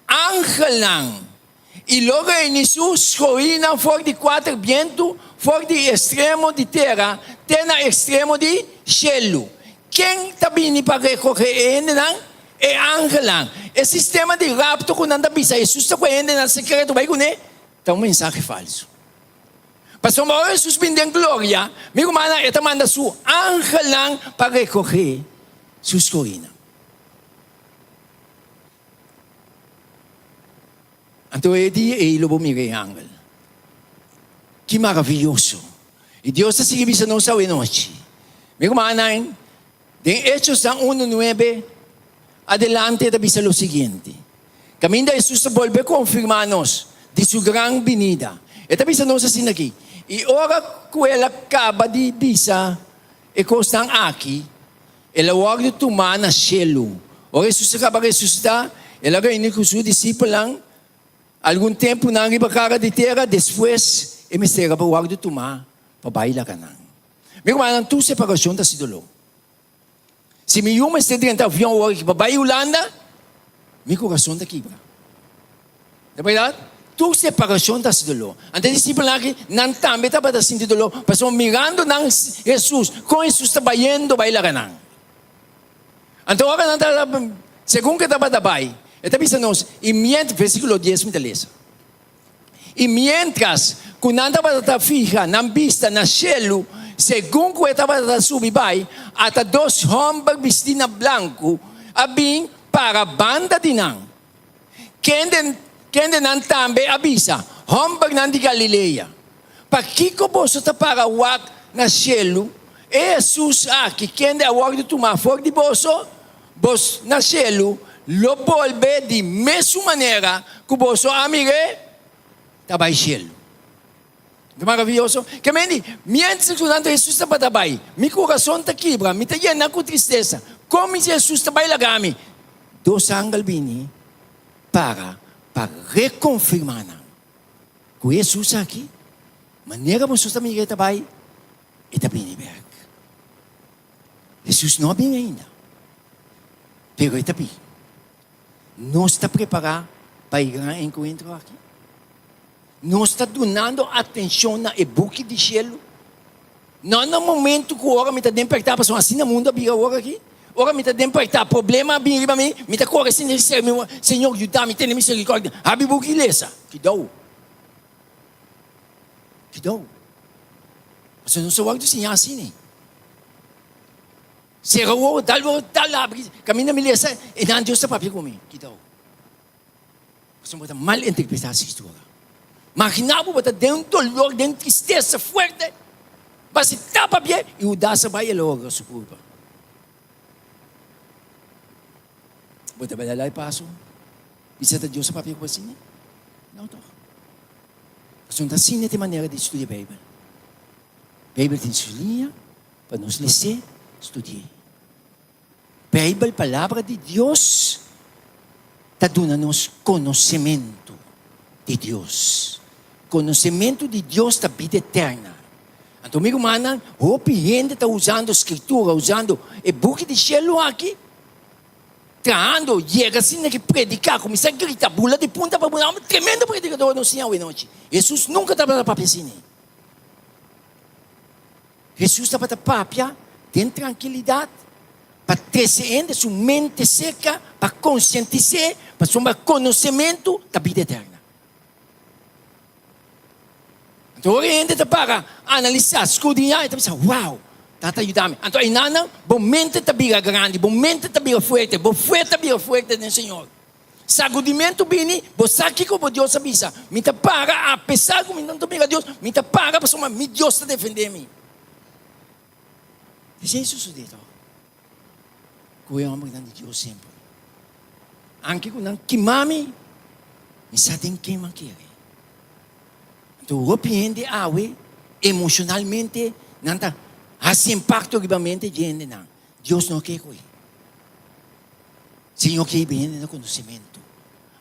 ángel e logo inició escolhendo fora de 4 ventos, fora de extremo de terra, até no extremo de cielo. Quem também para recorrer ele é ángel. É sistema de rapto que não dá bisa. Jesus está correndo no secreto, vai com ele. Então, um mensagem falso. Pastor Mauro, Jesus vem em glória. Meu irmão, ele manda seu ángel para recorrer suas colinas. Então, ele vou mirar ángel. Que maravilhoso. E Deus está seguindo essa nossa noite. Meu irmão, em Hechos 1:9, adelante da bisa o seguinte. Caminho de Jesus volve a confirmar-nos de sua grande vinda. Esta bisa nos assim aqui. E ora que ela acaba de bisa, e constam aqui, ela guarda tomar na cielo. Ora Jesus acaba de ressuscitar, Ela reuniu com seus discípulos lá, algum tempo na ribacara de terra, depois, ele me para o de tomar, para bailar canang. Meu irmão, tu separação da sidolo. Se me uma está dentro do avião, para bailar Holanda, meu coração está quebra. É verdade? Tu separação da sidolo. Então, discípulos lá, não também estava da sidolo, passou mirando na Jesus, com Jesus está bailar canang. Então, agora, segundo que estava da baia, está pensando, e mientras, versículo 10, me interessa. E mientras, quando estava fija, na vista, na cielo, segundo que estava subir baia, até 2 homens vestidos branco, abim para a banda de Nan. Quem não também avisa, homens não de Galileia. Para que você está para o na cielo, Jesus aqui, quem é o de tomar fora de bolso, vos na cielo, lo volve de mesma maneira que vos amigo está em cielo. É maravilhoso. Que me mientras que Jesus está para trabalhar, meu coração está quebra, me está llena com tristeza. Como Jesus está para lá, 2 ángeles vini para reconfirmar que Jesus aqui, maneira que você está trabalhar, está bem berg. Jesus não vem ainda. Pero está bem. Não está preparado para ir ao encontro aqui. Não está dando atenção na e-book de cielo. Não no momento que agora me está despertar, para assim no mundo a agora aqui. Agora me está despertar, problema bem para mim, me está correndo sem dizer, Senhor, ajuda-me, tenha misericórdia. Abre book e leça. Que dou. Você não sabe o que Senhor assim, né? Será o tal caminho me lesa e não Deus está para comigo. Que dá. Você pode mal interpretar essa história. Imaginava que dentro do dolor, dentro de tristeza forte, mas está para pé e o dá se vai logo a sua culpa. Você vai lá e passo. Isso é Deus para pé com assim? Não, não. Você não está assim de maneira de estudar a Bíblia. A Bíblia tem sua linha para nos ler. Estudie. Bíblia, palavra de Deus, está dando-nos conhecimento de Deus. Conhecimento de Deus da vida eterna. Então, meu irmão, o gente está usando a escritura, usando o book de cielo aqui, trazendo, chega assim, que predicar, começar a gritar, bula de punta para bula, um tremendo predicador no Senhor e noite. Jesus nunca estava para pensar. Jesus estava para papia, tem tranquilidade, para ter ainda sua mente seca, para conscientizar, para tomar conhecimento da vida eterna. Então, a gente está para analisar, escudinhar, e pensar, uau, está ajudando. Então, aí não, bom mente está bem grande, bom mente está bem forte, bom fé está bem forte no Senhor. Sagudimento bem, você aqui como Deus avisa, me está para, apesar que me não estou bem a Deus, me está para somar, me Deus está defendendo-me. Jesus dito, que é homem de Deus sempre. Anche quando queimame, me sabe queima que é. Então, o ambiente emocionalmente, não está assim impacto realmente de gente não. Deus não quer coisa. Senhor quer bem no conhecimento.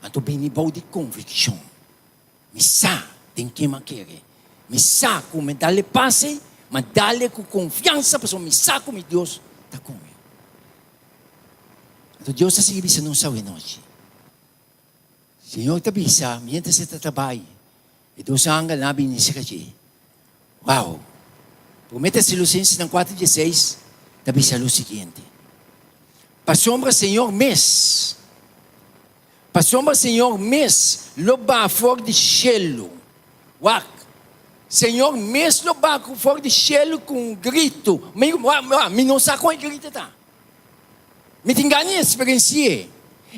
Então, bem bom de convicção. Me sabe queima que é. Me sabe como dar-lhe passe. Mas dá-lhe com confiança, para me saco, meu Deus está comigo. Então Deus está seguindo não sabe noite. Senhor está bisa, mientras você está trabalhando, e Deus anga na binisa ka siya. Wow! Promete si Lucenses ng 4:16, está bisa o seguinte. Pasombra Senhor mês. Pasombra Senhor mês, loba fora de cielo. Wak. Senhor, mesmo baco fora de cielo com grito, me não sabe como é grito tá. Me tem ganho experiência.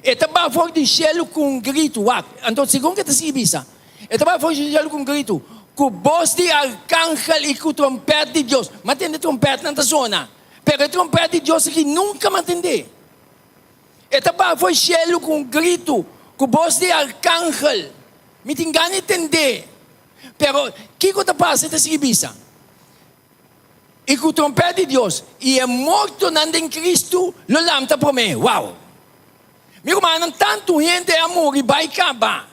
Eta ba fora de cielo com grito, então segundo que está se bisa. Eta ba fora de cielo com grito, com voz de arcángel e com trompete de Deus. Mantende trompete na zona, pero trompete de Deus que nunca mantende. Eta ba fora de cielo com grito, com voz de arcángel. Me tem ganho entender. Pero, que está passando essa ibisa? E com o trompete de Deus, e é morto nando em Cristo, lo lamta por mim. Uau! Meu irmão, tanto gente amor e vai acabar.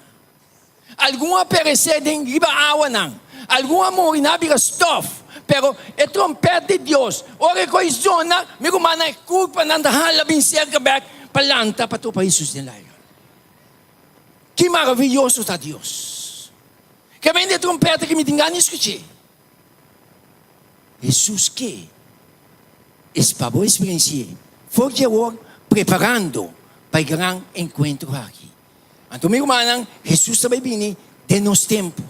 Algum perecer em riba água não. Algum amor na biga stuff. Pero é trompete de Deus. Ora coisona, meu irmão, é culpa não da hala vencer que back palanta para tu para Jesus de lá. Que maravilhoso está Deus. Que vem de trompete que me engane escute. Jesus que para boa experiência. Foi que eu preparando para o grande encontro aqui. Então, meu irmão, Jesus também vem de nosso tempo.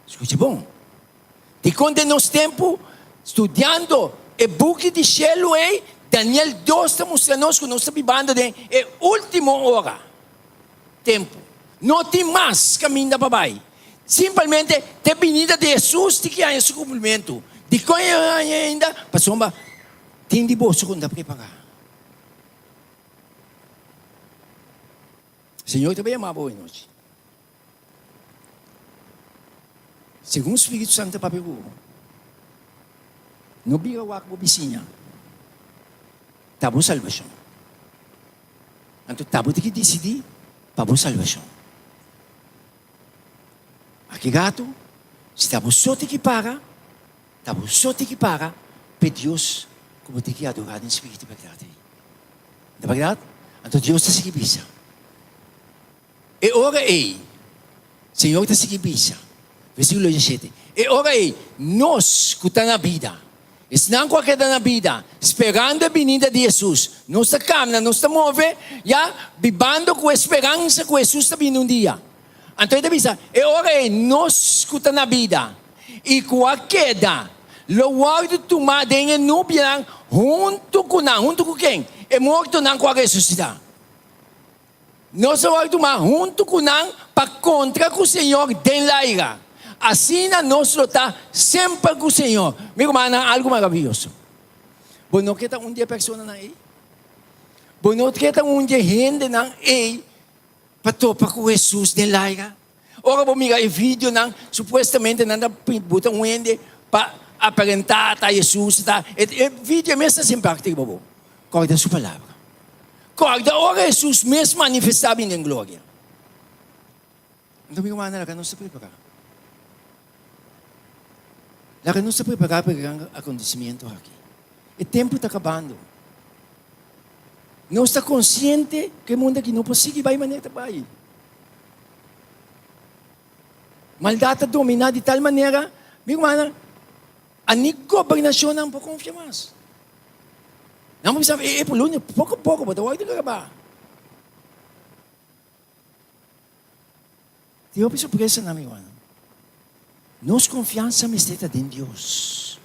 Escute bom. De quando nosso tempo, estudando o book de Shelo, Daniel 2 está mostrando que nós estamos vivendo de última hora. Tempo. Não tem mais caminho para baixo. Simplesmente, a venida de Jesus que há esse cumprimento. De quando ainda, passou tem de bolso quando preparar. Senhor também amava hoje noite. Segundo o Espírito Santo para pegar. No biga o arco vizinha. Tabo salvação. Então tabo tem que decidir para a salvação. Aqui gato, se tabo só tem que pagar, tabo só tem que pagar, para Deus como tem que adorar em espírito e verdade. Não é verdade? Então Deus está seguindo isso. E ora Senhor está seguindo isso. Versículo 17. E ora nós que estamos na vida, estamos qualquer na vida, esperando a vinda de Jesus, nossa caminha, nossa move, já vivendo com esperança que Jesus está vindo dia. Então ele diz, e ora nós que estamos na vida, e com a queda, lugar de tomar dengue nubia, junto com quem? É morto não com a ressuscitar. Nós vamos tomar junto com não para contra com o Senhor de lá. Assim nós está sempre com o Senhor. Meu irmão, algo maravilhoso. Bom, não quer um dia pessoa na aí. Bom, não quer um dia gente na aí para topar com Jesus de lá. Ora, vou mirar o vídeo não supostamente não dá botar um ende para aparentar tá Jesus tá. O vídeo é mesmo simpático, bobo. Corre da sua palavra. Corre da hora Jesus mesmo manifestava em glória. Então, meu irmão, não se preparar. Ela não se preparar para o grande acontecimento aqui. O tempo está acabando. Não está consciente que o mundo aqui não consegue vai maneira vai. Maldade dominar de tal maneira, meu irmão, a governação não pode confiar mais. Não vamos saber, Polônia, pouco a pouco, mas vai acabar. Tem uma surpresa na minha irmã. Nossa confiança está em Deus.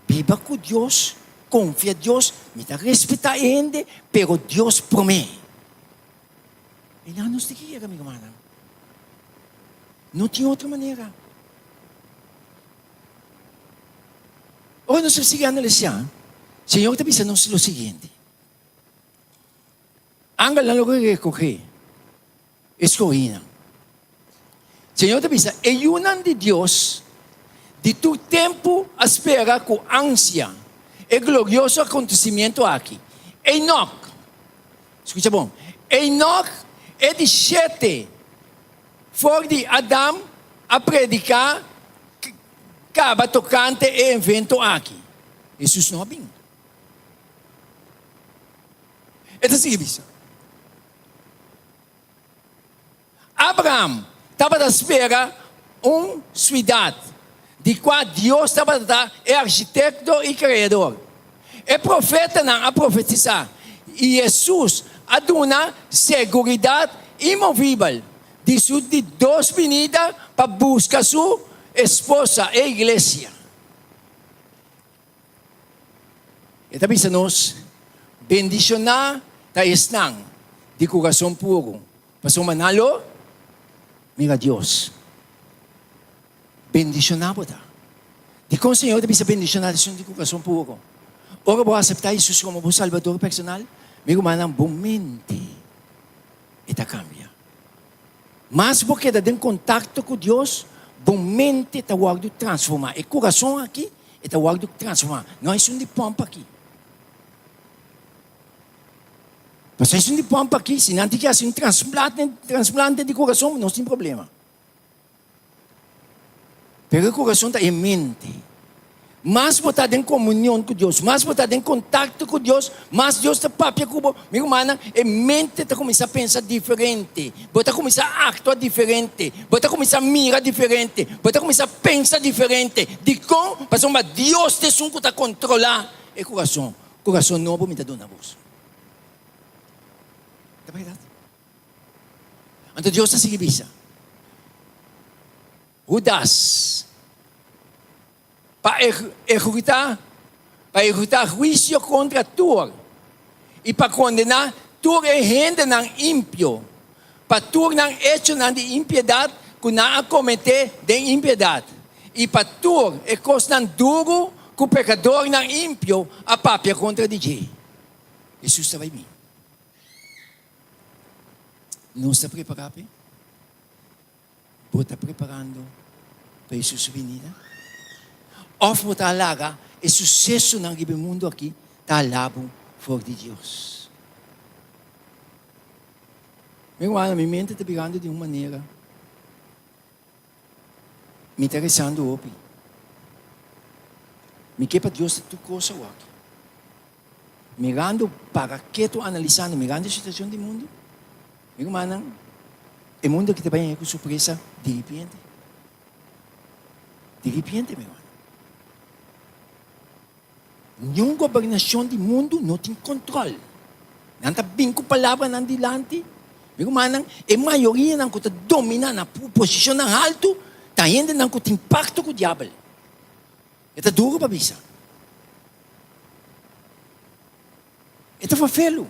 Viva com Deus, confia em Deus, me dá respeito Ele, pero Deus promete. E não nos tem que ir, amigo irmão. Não tem outra maneira. Hoje nós estamos analisando. Senhor está dizendo o seguinte. Anga lá logo recorrer. Escorrina. Senhor está dizendo, é unan de Deus, de tu tempo a espera com ânsia, é glorioso acontecimento aqui. Enoch, escuta bom, Enoch é de 7, foi de Adão a predicar, acaba tocante e evento aqui. Jesus não vem. É assim que Abraão estava à espera uma cidade, de qual Deus estava a dar, é arquiteto e criador. É profeta não a profetizar. E Jesus a dar segurança imovível de duas venidas para buscar sua esposa e igreja. E também se nós bendicionar ta estang de coração puro. Pastor Manalo, mira Deus. Bendicionar ta. De com Senhor te bisa bendicionar de coração puro. Ora vou aceitar Jesus como o Salvador personal, meu manang bom mente. Eta cambia. Mas porque está em contato com Deus, bom mente está guardo transformar. E coração aqui está guardo transformar. Não é um de pompa aqui. Mas isso não põe para aqui, se não tem que fazer um transplante de coração, não tem problema. Pero o coração está em mente. Mais botar em comunhão com Deus, mais botar em contato com Deus, mais Deus está papia com você. Minha irmã, a mente está começando a pensar diferente, você começar a actuar diferente, você começar a mirar diferente, você começar a pensar diferente. De como? Porque Deus te sunco está controlar o coração. O coração novo me está dando a voz. É verdade? Então Deus está seguindo isso. Judas. Para ejecutar juízo contra Tur e para condenar Tur e gente não ímpio, para Tur não hecho de impiedade que não cometer de impiedade e para Tur e coisa não duro que o pecador não ímpio a papia contra DJ. Jesus está bem. Não está preparado? Você está preparando para Jesus venida? Of mo talaga, e sucesso ng ibang mundo aqui, talabong for de Deus. Meu irmão, minha mente está virando de uma maneira. Me interessando opi. Me que para Deus tu coisa aqui. Mirando para que tu analisando, mirando a situação do mundo. Meu irmão, o mundo que também é com surpresa, de repente. De repente, meu irmão. Nenhuma governação do mundo não tem controle. Não está bem com a palavra não dilante. Meu irmão, a maioria não está dominando na posição alta, está ainda não tem impacto com o diabo. É duro para bisa. É feio.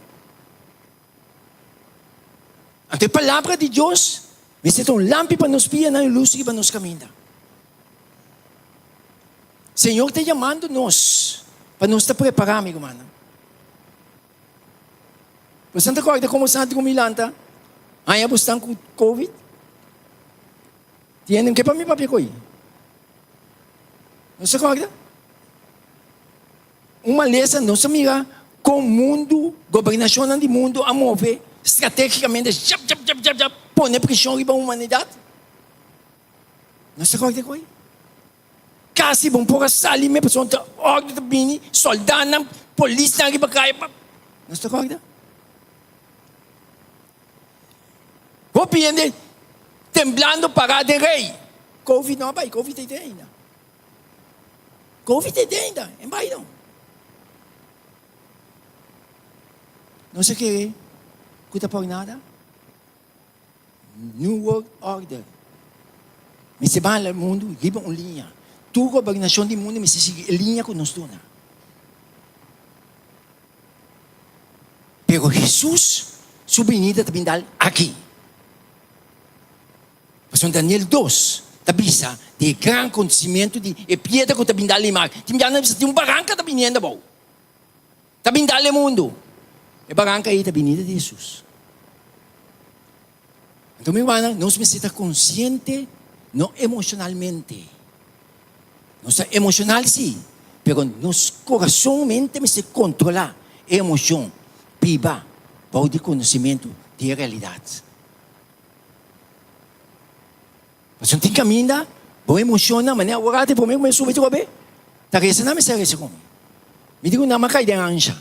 A palavra de Deus, é um lampi para nos pia, não luz para nos caminhar. Senhor está chamando nós. Para nós estar preparados, amigo, mano. Você não acorda como sa ating kumilanta? Ay, abustang COVID? Tienen que para mim papi ko. Não se acorda? Uma lesa não se mira com o mundo, governação do mundo a mover estrategicamente, põe pressão sobre a humanidade. Não se acorda ko? Kasi bom por sali me pessoa tá ordem da bini soldado polícia na kaya pa não está correta copiando temblando para de rei covid não vai covid é ainda em bairro não sei que cuida por nada New World Order me se vai ao mundo riba linha tu governação do mundo me se sigue linha com nós dona. Pero Jesus, sua venida também dá aqui. Mas Daniel 2, tabisa de grande conhecimento de e piedra que também dá limar. Tem barranca também ainda bom. Também dá o mundo. E barranca aí também de Jesus. Então meu irmão, nós me está consciente, não emocionalmente. Nossa emocional sim, pero nosso coração mente me se controla a emoção, piba, para o conhecimento de realidade. Mas não tem caminho, boa emoção na maneira agora por mim me subir tu bem, tá resa na me se resa como, me digo na macai de ancha.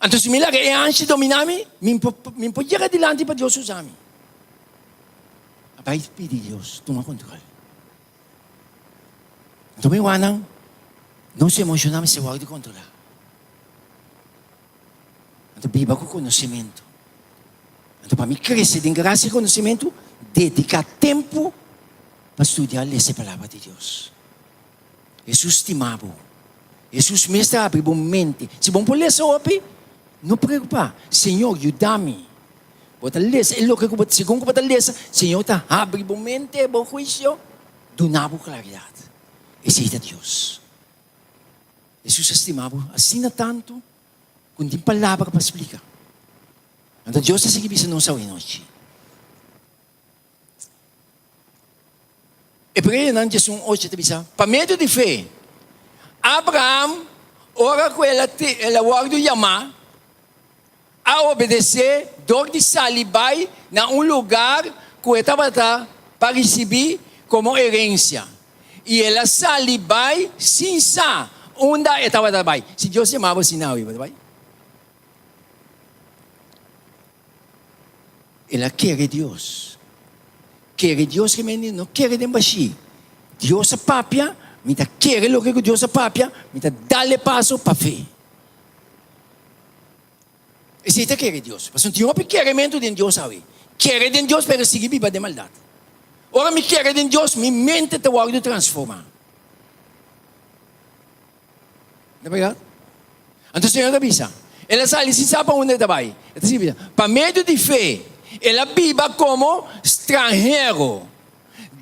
Então se me lá que ancha dominar-me, me pode chegar adiante para Deus usar-me. Vai pedir Deus, toma controle. Então, meu irmão, não se emocionar, mas se guarda de controlar. Então, viva com conhecimento. Então, para mim crescer em graça e conhecimento, dedicar tempo para estudar essa palavra de Deus. Jesus estimava. Jesus mestre abre a mente. Se bom por ler só, não preocupa. Senhor, ajuda-me. Bota lesa, ilo que segundo que bota lesa, Senhor tá abre a mente, bom juízo, donava claridade. Esse é Deus. Jesus estimava, assim tanto, com tem palavra para explicar. Então Deus é seguir bisa não sabe noite. Hebreu não diz 8 te bisa, para meio de fé, Abraham Ora ela guarda chamar a obedecer dor de salibay na lugar que estava para receber como herência. E ela salibay sin sa onde estava trabalho. Se Deus chamava assim, não, ela quer Deus. Quer Deus que menino, quer de baixi. Deus a papia, me dá quer o que Deus a papia, me dá dá-lhe passo para fé. E se te quer Deus, mas não tem um requerimento de Deus, sabe? Quer de Deus para seguir viva de maldade. Ora me quer de Deus, minha mente te vai transformar. Não é verdade? Então o Senhor avisa. Ela sai sem saber onde ela vai. Para meio de fé, ela viva como estrangeiro.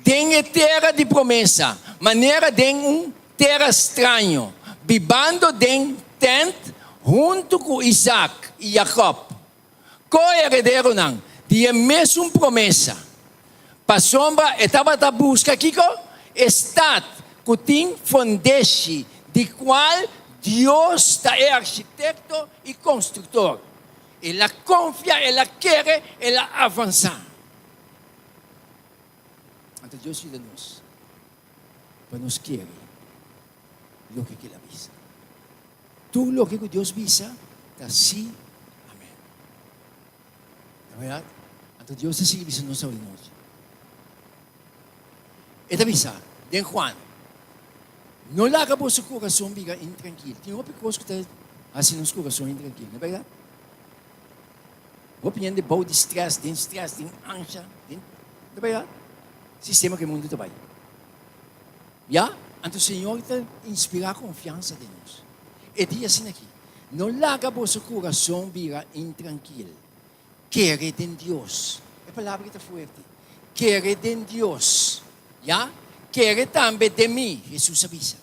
Tem terra de promessa, maneira de terra estranho, vivendo de tent junto com Isaac e Jacob. Co-herdeiro não, de mesma promessa. Para sombra, estava a busca aqui com estado que tem fundeste, de qual Deus é arquiteto e construtor. Ela confia, ela quer, ela avança. Então Deus ajuda nós para nos querer o que Ele avisa. Tudo o que Deus avisa, está sim, amém. Não é verdade? Então Deus está seguindo nós hoje. E avisa, de Juan, não larga o seu coração biga intranquilo. Tem uma coisa que está assim no coração intranquilo, não é verdade? Opinião de bom de estresse, de ânsia, não é verdade? Sistema que o mundo trabalha. Já? Então o Senhor está inspirar a confiança de nós. E diz assim aqui, não larga o seu coração biga intranquilo. Quere de Deus. É a palavra que está forte. Quere de Deus. Já? Quere também de mim, Jesus avisa.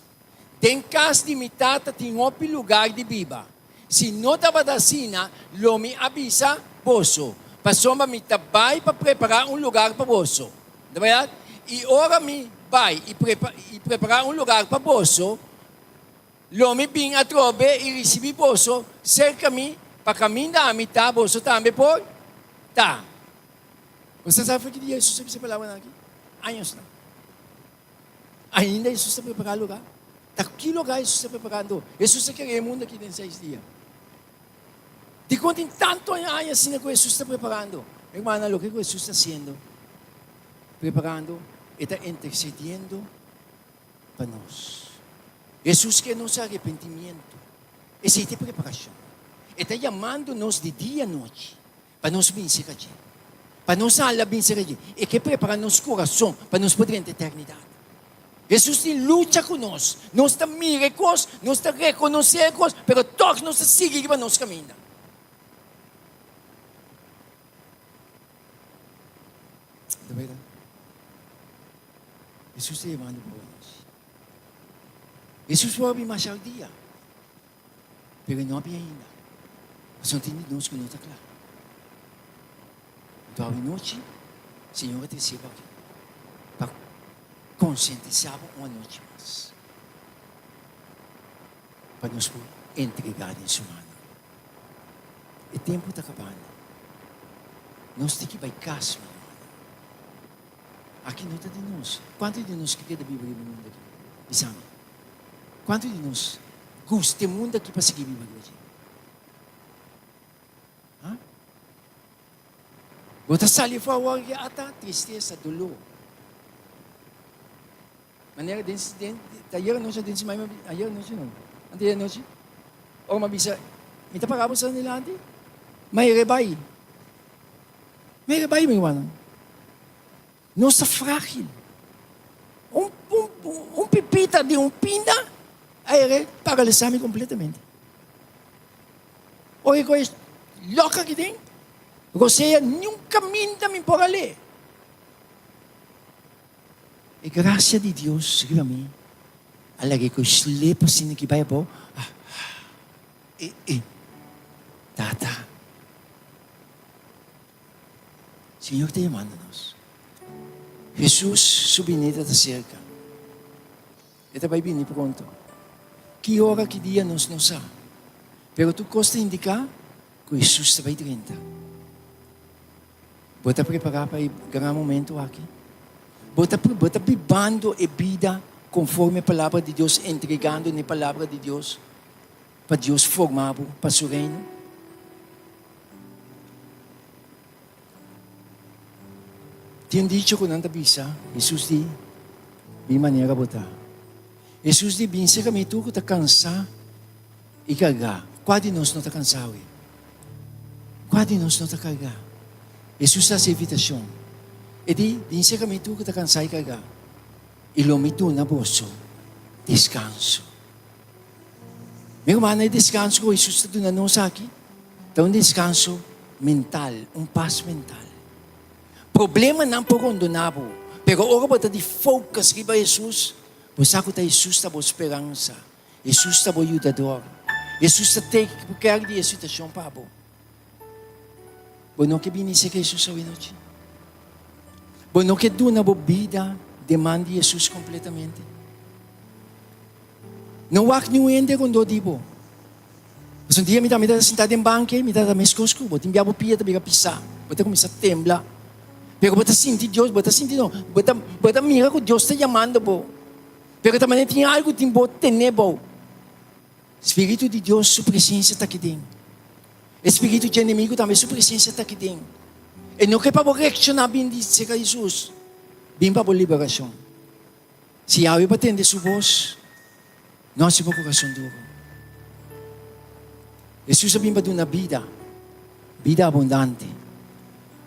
Tem casa de mitata, tem outro lugar de viva. Se não estava assim, lo me avisa, posso. Passou me vai para preparar lugar para você. Não é verdade? E ora me vai e preparar lugar para você. Lo me vem a trobe e receber você. Cerca-me para caminhar a mitad, você também pode. Tá. Você sabe o que Jesus se falava aqui? Anos não. Ainda Jesus está preparando lugar. Tá que lugar Jesus está preparando? Jesus está querendo o mundo aqui em 6 dias. De quanto tem tanto anos assim que Jesus está preparando. Irmã, o que Jesus está fazendo? Preparando e está intercedendo para nós. Jesus quer nosso arrependimento. Essa é a preparação. Está chamando-nos de dia e noite para nos vencer aqui. Para nos alma vencer aqui. E quer preparar nosso coração para nos poder ter eternidade. Jesus luta conosco. Nós estamos miracos, nós estamos reconhecendo, mas todos nós seguimos para nosso caminho. Está vendo? Jesus está chamando por nós. Jesus vai abrir mais ao dia. Mas não abre ainda. Mas não tem nós que não está claro. Então, à noite, o Senhor te recebe aqui. Para conscientizar uma noite mais. Para nos entregar em sua mão. O tempo está acabando. Nós temos que ir para casa, meu irmão. Aqui não está de nós. Quantos de nós que quer viver no mundo aqui? Exame. Quantos de nós gostam do mundo aqui para seguir vivendo aqui? Outra sali fora que ata tristeza, dolor. Maneira de ayer noche din si may ayer noche no. Antes noche. O mabisa. Mita pagamos sa nila ante. May rebay. May rebay meu irmão. Nossa frágil. Pipita de pinda, aí paralisar-me completamente. Oi, coisa louca que tem. Você nunca minta me por ali. E graça de Deus, seguiu a mim. Alagi ko slepa sini que vai por. Tata. Senhor te manda-nos. Jesus subinita da cerca. Ito vai vir pronto. que hora, que dia nós não sabemos. Pero tu costa indicar que Jesus vai 30. Bota preparar para ganhar momento aqui. Bota vivendo a vida conforme a palavra de Deus, entregando a palavra de Deus para Deus formar para o seu reino. Tinha dito que não bisa, Jesus diz, de maneira botar. Jesus diz, bem, se kami tu que está cansado e carregar. Quase nós não está cansado. Quase nós não está carregar. Jesus faz a invitação. E diz, bem, se kami tu que está cansado e carregar. E lomito na bolso, descanso. Meu irmão, é descanso que Jesus está dando nós aqui. Então, um descanso mental, paz mental. Problema não por condonável. Pero ora bota de focus riba Jesus. Você sabe que Jesus está boa esperança. Jesus está boa ajudador. Jesus está take care de situação para bo. Bueno que binise que Jesus a noite. Bueno que do na vida demanda Jesus completamente. Não há nenhum ende quando dibo. Mas um dia me dá sentado em banco, me dá mescosco, botar me abo pia, tabiga pisar, botar começar a temblar. Pero bota sentir Deus, bota sentir não, bota mira que Deus está chamando bo. Pero também tem algo que bota tener bo. Espírito de Deus, sua presença está aqui dentro. Espírito de inimigo também, sua presença está aqui dentro. E não que para reaccionar bem disse que Jesus, bem para a liberação. Se há para atender sua voz, não se pode coração duro. Jesus bem para dar uma vida abundante.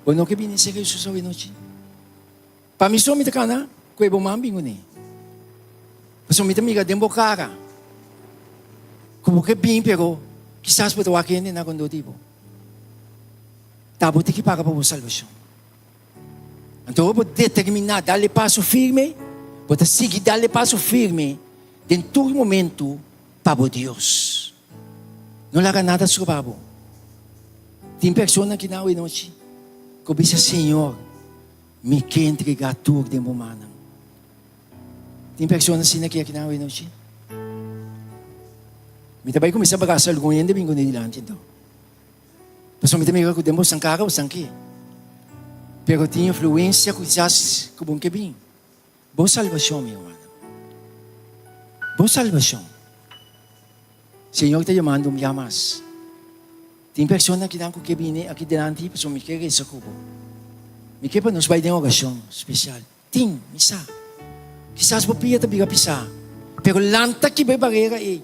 O não que bem ser Jesus hoje noite. Para mim só me toca na, que é bom mambinho né. Mas só me toca me dembo cara. Como que bem pero, quizás pode o aqui na quando tipo. Tabo te que paga para a salvação. Então eu vou determinar, dar-lhe passo firme, vou seguir dar-lhe passo firme, em todo momento para Deus. Não larga nada sobre babo. Tem pessoas que não é noite. Que diz, Senhor, me quer entregar tudo de momento. Tem pessoas assim que não é noite. Me também começa a bagaçar algo ainda bem quando dilante então. Pessoal me também que demos sangkara ou sangki. Pero tinha influência que quizás que bom que bem. Boa salvação, meu irmão. Boa salvação. Senhor está chamando me amas. Tem pessoas que não que bem aqui delante, pessoal me quer isso cubo. Me quer para nos vai ter uma oração especial. Tem, misa. Quizás por pia tabiga pisar. Pero lanta que vai barreira aí.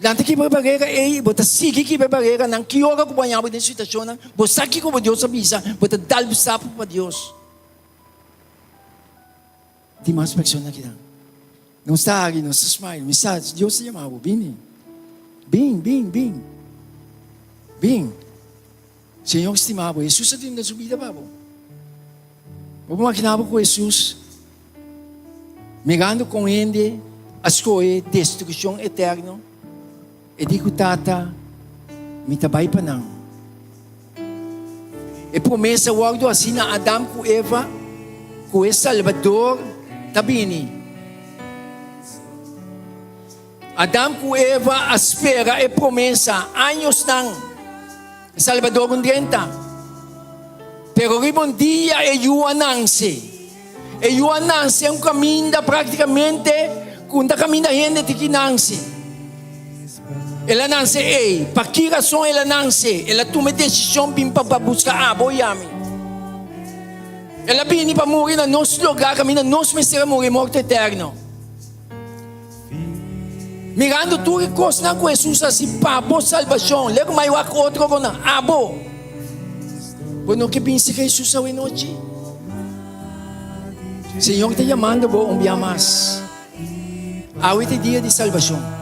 Lanta que vai barreira aí, bota sigue que vai barreira, não que hora que vai haver nessa situação, bota aqui como Deus avisa, bota dar o sapo para Deus. Tem mais pessoas aqui não está aqui, não está smile, mensagem, Deus se chamava, bem. Senhor estimado, Jesus está na sua vida, babo. Vamos imaginar com Jesus, mirando com ele, as coisas, destruição eterna. E digo, tata, me tabay pa nang. E promessa guardo assim na Adam com Eva, com o Salvador, tabini. Adam com Eva espera e promessa, anos nang, Salvador com dienta. Pero ribon dia e yuananse. E yuananse é caminho praticamente, kung caminho gente tikinanse. Ela nasce ei, para que razão ela nasce? Ela toma decisão para buscar abo yami. Ela vem para morrer no nosso lugar, caminha nosso mistério morrer morte eterno. Mirando tudo que costa com Jesus assim, para salvação, leva mais outro com abo. Bueno que pense que Jesus hoje noite. Senhor te chamando por dia mais. Hoje é dia de salvação.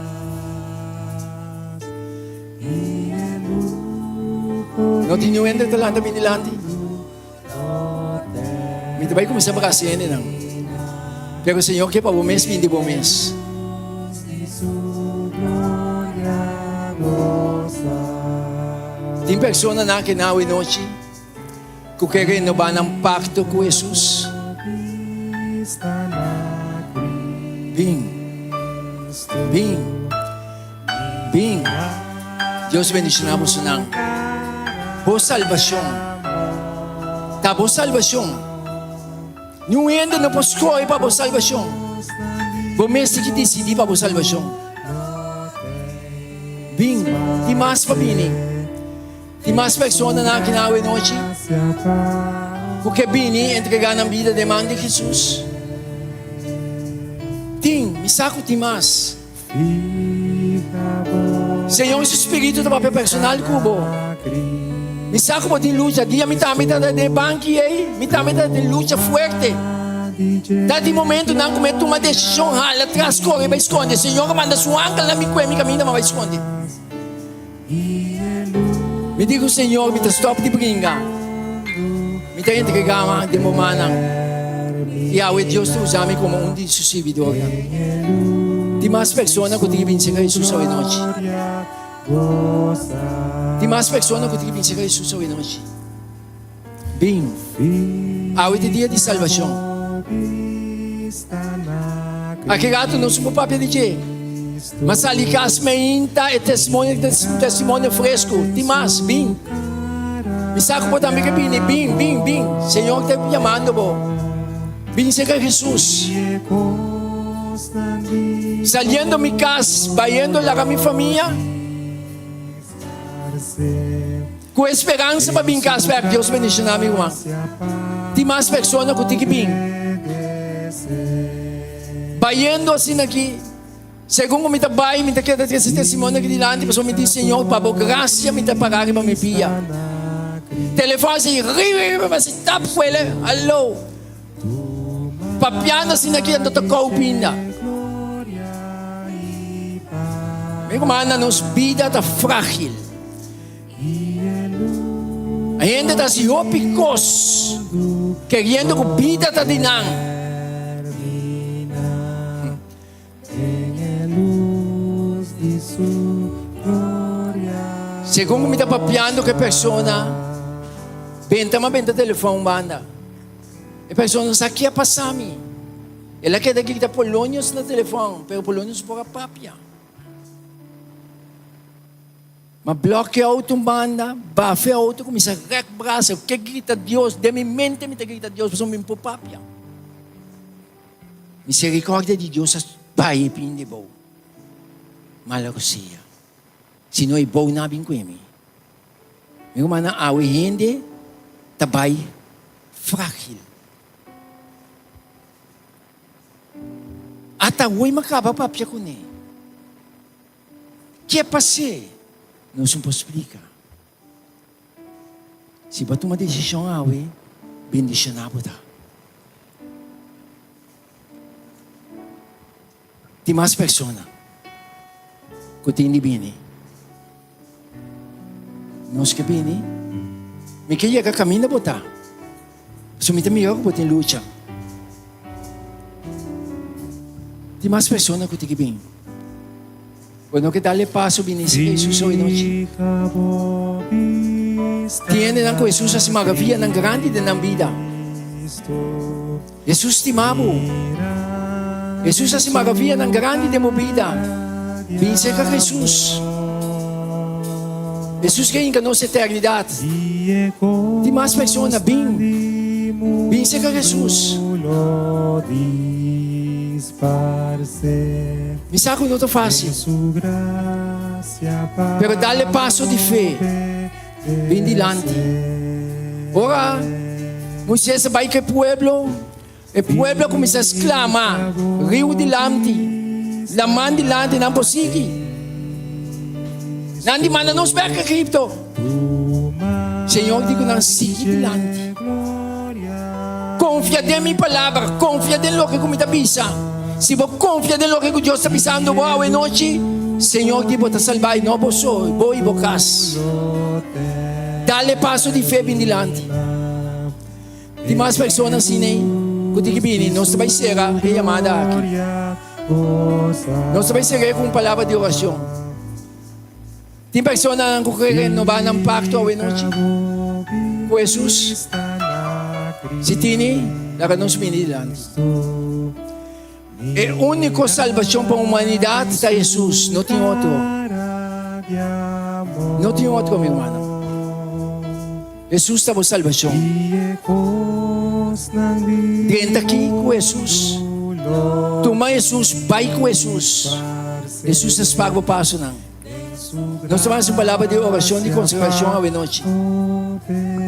Não tinha o ende talanta binilante. Me também começar a bagaçar ainda não. Pero o Senhor que para o mês, vinde bom mês. Tem pessoas na que não é noite que querem renovar um pacto com Jesus. Bem. Bem. Bem. Deus bendicionamos nang. Boa salvação. Tá boa salvação. Não ainda não posso escolher para boa salvação. Vou mesmo que decidir para boa salvação. Bem. Di mas pa bini. Di mas persona na kinawe noite. Porque bini entregar na vida de mãe de Jesus. Tim, me saco timas. Senhor, esse espírito do papel personal cubo. Me saco por din luta, dia me tá de banque aí, me tá de luta forte. Dati momento não cometo uma decisão, hala atrás corre vai esconder. Senhor, manda sua anca na me me caminho mas vai esconder. Me digo, Senhor, me tá stop de brincar. Me tá entregar de momana. E a Deus te usa como um de seus servidores. Tem mais pessoas que te vencer Jesus hoje noite. Tem mais pessoas que te vencer Jesus hoje noite. Bem, hoje é dia de salvação. Aqui gato não sou papel de quê? Mas ali cas meinta é testemunho fresco. Tem mais, bem. Me saco por também que bem. Senhor te chamando, bo. Bem, seja Jesus. Saliendo mi casa, vayendo lá com minha família, com esperança para vir casa, para Deus bendicionar a minha irmã. Tem mais pessoas que tem que vir. Vayendo assim aqui, segundo me trabalho, me quer dar esse testemunho aqui delante, a pessoa me diz, Senhor, para graça, me pagar para me pia. Telefone assim, mas está por ele, alô. Papiano assim aqui, ando tocou pinda. Meu irmão, nos vida está frágil. Ainda está se opicos, querendo que a vida está dinang. Segundo me está papiando que a pessoa benta telefone banda. A pessoa sabe o que passar me. Ela quer que está polônios no telefone, pero polônios por a papia. Mas bloqueia outra banda, bafe outra, começa a rec braço, que grita Deus, de minha mente me grita Deus, pessoa me por papia. Misericórdia de Deus vai pinde bom. Malagosia. Se não é bom na bem com ele. Meu irmão, a gente também frágil. Até hoje macaba papia com ele. Que é passei? Não se pode explicar. Se você uma decisão hoje, bendição a você. Tem mais pessoas que tem de bem. Nós que bem, me queria que caminho botar. Se me tem melhor que tem luta. Tem mais pessoas que tem que bem. Quando que dá-lhe passo, bendice Jesus hoje noite. Tiene na Jesus as maravilhas na grande da vida. Jesus te amou. Jesus as maravilhas na grande da vida. Bendice com Jesus. Jesus que enganou a eternidade. Tem mais pessoas bem. Bendice com Jesus. Me saco não é fácil. Pero dá-lhe passo de fé. Bem dilante. Ora, Moisés vai que o pueblo começa a exclamar. Rio dilante. La man dilante não consegue. Não demanda nos beca cripto. Senhor, digo não siga dilante. Confia em minha palavra. Confia em lo que comida pisa. Se você confia em lo que Deus está pisando boa noite, Senhor, que você salvar não você, boa e bocas. Dá-lhe passo de fé bem dilante. Tem mais pessoas assim, que tem que vir, nós também será chamada aqui. Nós também será com palavra de oração. Tem pessoas que querem renovar um pacto hoje noite com Jesus. Se tem, lá nos bem dilante. É a única salvação para a humanidade está Jesus. Não tem outro. Não tem outro, meu irmão. Jesus está a salvação. Dentro aqui com Jesus. Toma Jesus, vai com Jesus. Jesus es pago passo não. Nós estamos em palavra de oração e consagração à noite.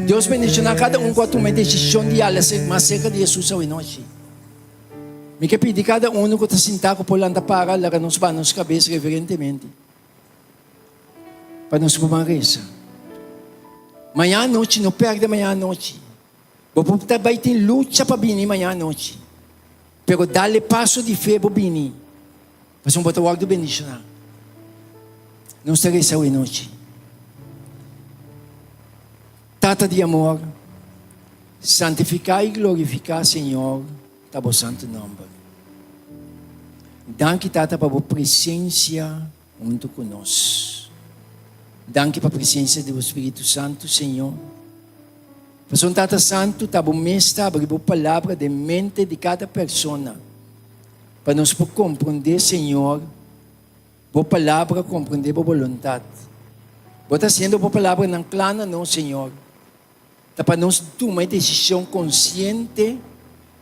Deus bendicionar cada um com a tua decisão de ala mais cerca de Jesus à noite. Me quer pedir cada um que está sentado por lá para largar nos banos cabeça reverentemente. Para nos pomareza. Manhã à noite, não perde manhã à noite. Você vai ter luta para vir manhã à noite. Pero dá-lhe passo de fé para vir. Mas um botão de bendicionar. Não estarei essa noite. Tata de amor, santificar e glorificar, Senhor, tá bom santo nome. Danke, Tata, para a presença junto conosco. Danke para a presença do Espírito Santo, Senhor. Para o Tata Santo, tá bom mestre, abrir a palavra de mente de cada pessoa. Para nós compreender, Senhor, a palavra, compreender a vontade. Você está sendo a palavra não clara, não, Senhor. Para nós tomar decisão consciente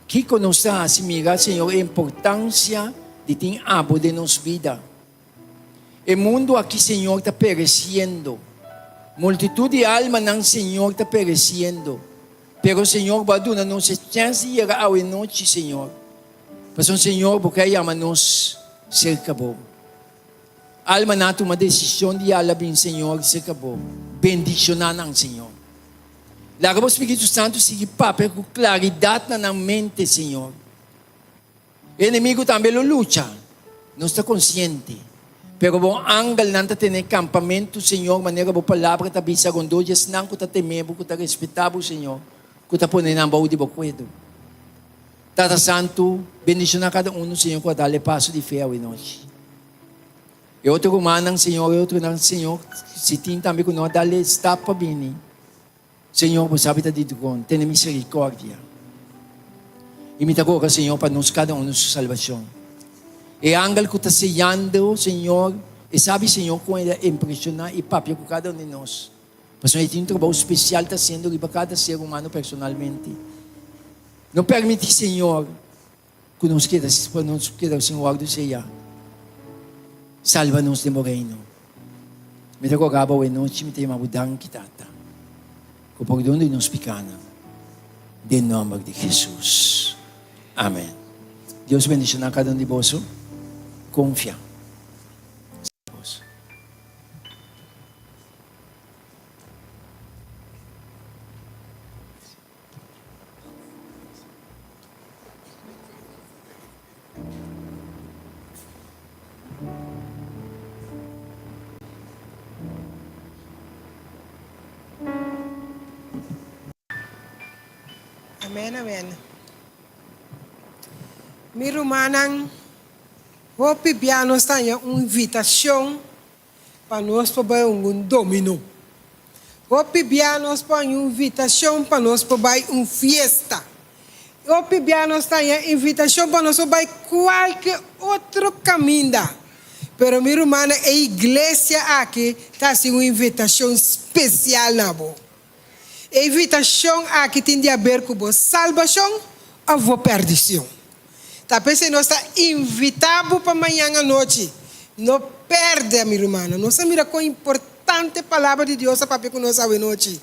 que nós está assimilar, Senhor, a importância de ter abo de nossa vida. O mundo aqui, Senhor, está perecendo. Multitud de almas, não, Senhor, está perecendo. Pero, Senhor, vai dar nossa chance de chegar à noite, Senhor. Mas o Senhor, porque ama-nos, se acabou. Alma na uma decisão de alabim, Senhor, se acabou. Bendicionar não, Senhor. Larga o Espírito Santo siga papel com claridade na mente, Senhor. O inimigo também luta. Não está consciente. Pero bom angal não tem campamento, Senhor, maneira boa palavra, está bisa com dois, não que está temendo, que está respeitável, Senhor. Que está pondo na baú de bocuedo. Tata Santo, bendicionar cada um, Senhor, com a dar passo de fé hoje noite. E outro humano, Senhor, e outro não, Senhor, se tem também com nós, dá-lhe está para vir. Senhor, você sabe de tudo, tenha misericórdia. Imita agora, Senhor, para nós cada um nossa salvação. E ángel que está sellando, Senhor, e sabe, Senhor, como ele impressiona e papel com cada um de nós. Mas nós temos um trabalho especial está sendo para cada ser humano personalmente. Não permite, Senhor, que nos queda, Senhor, do Senhor. Salva-nos de moreno. Me trago agora a noite, me tenho mabudang kitata. Com o perdão de nos pecana. Em nome de Jesus. Amém. Deus bendiga a cada um de vós. Confia. Amém, amém. Meu irmão, hoje nós temos uma invitação para nós fazer domino. Hoje nós temos uma invitação para nós fazer uma festa. Hoje nós temos uma invitação para nós fazer qualquer outro caminho. Pero meu irmão, a igreja aqui está sendo uma invitação especial na boa. A invitação aqui tem a ver com a salvação ou a perdição. Talvez nós estamos invitados para amanhã à noite. Não perde, meu irmão. Nós mira com a importante palavra de Deus para que nós à noite.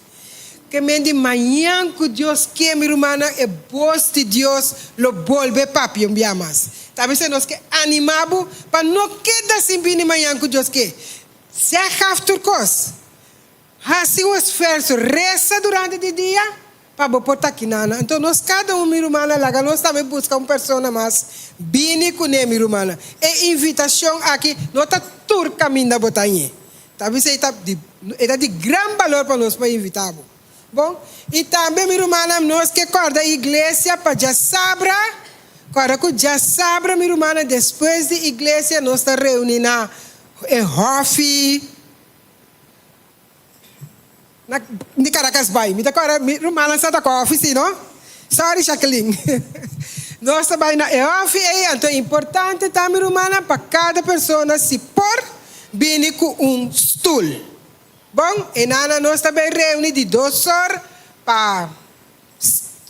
Que de manhã que Deus quer, meu irmão, é voz de Deus, lo volve papi, mais. Talvez nós que animamos para não quedar sem bem de manhã que Deus quer. Se after coisa. Assim um esforço, reza durante o dia para botar aqui nana. Então nós cada um, meu irmão, lá nós também buscamos uma pessoa mais bem com ele, meu irmão. E invitação aqui, nós está todo caminho da botar aí. Talvez está de grande valor para nós para invitar. Bom, e também, meu irmão, nós que acorda a igreja para já sabra, agora que já sabra, meu irmão, depois da igreja nós está reunindo em Hofi. Ni Caracas Bay, me decora, mi rumah sa ta coffee, no? Sorry, Jacqueline. Nós trabalhamos na EOF, então é importante também, Romana, para cada pessoa se pôr bem com stool. Bom, e nós também reunimos de 2 horas para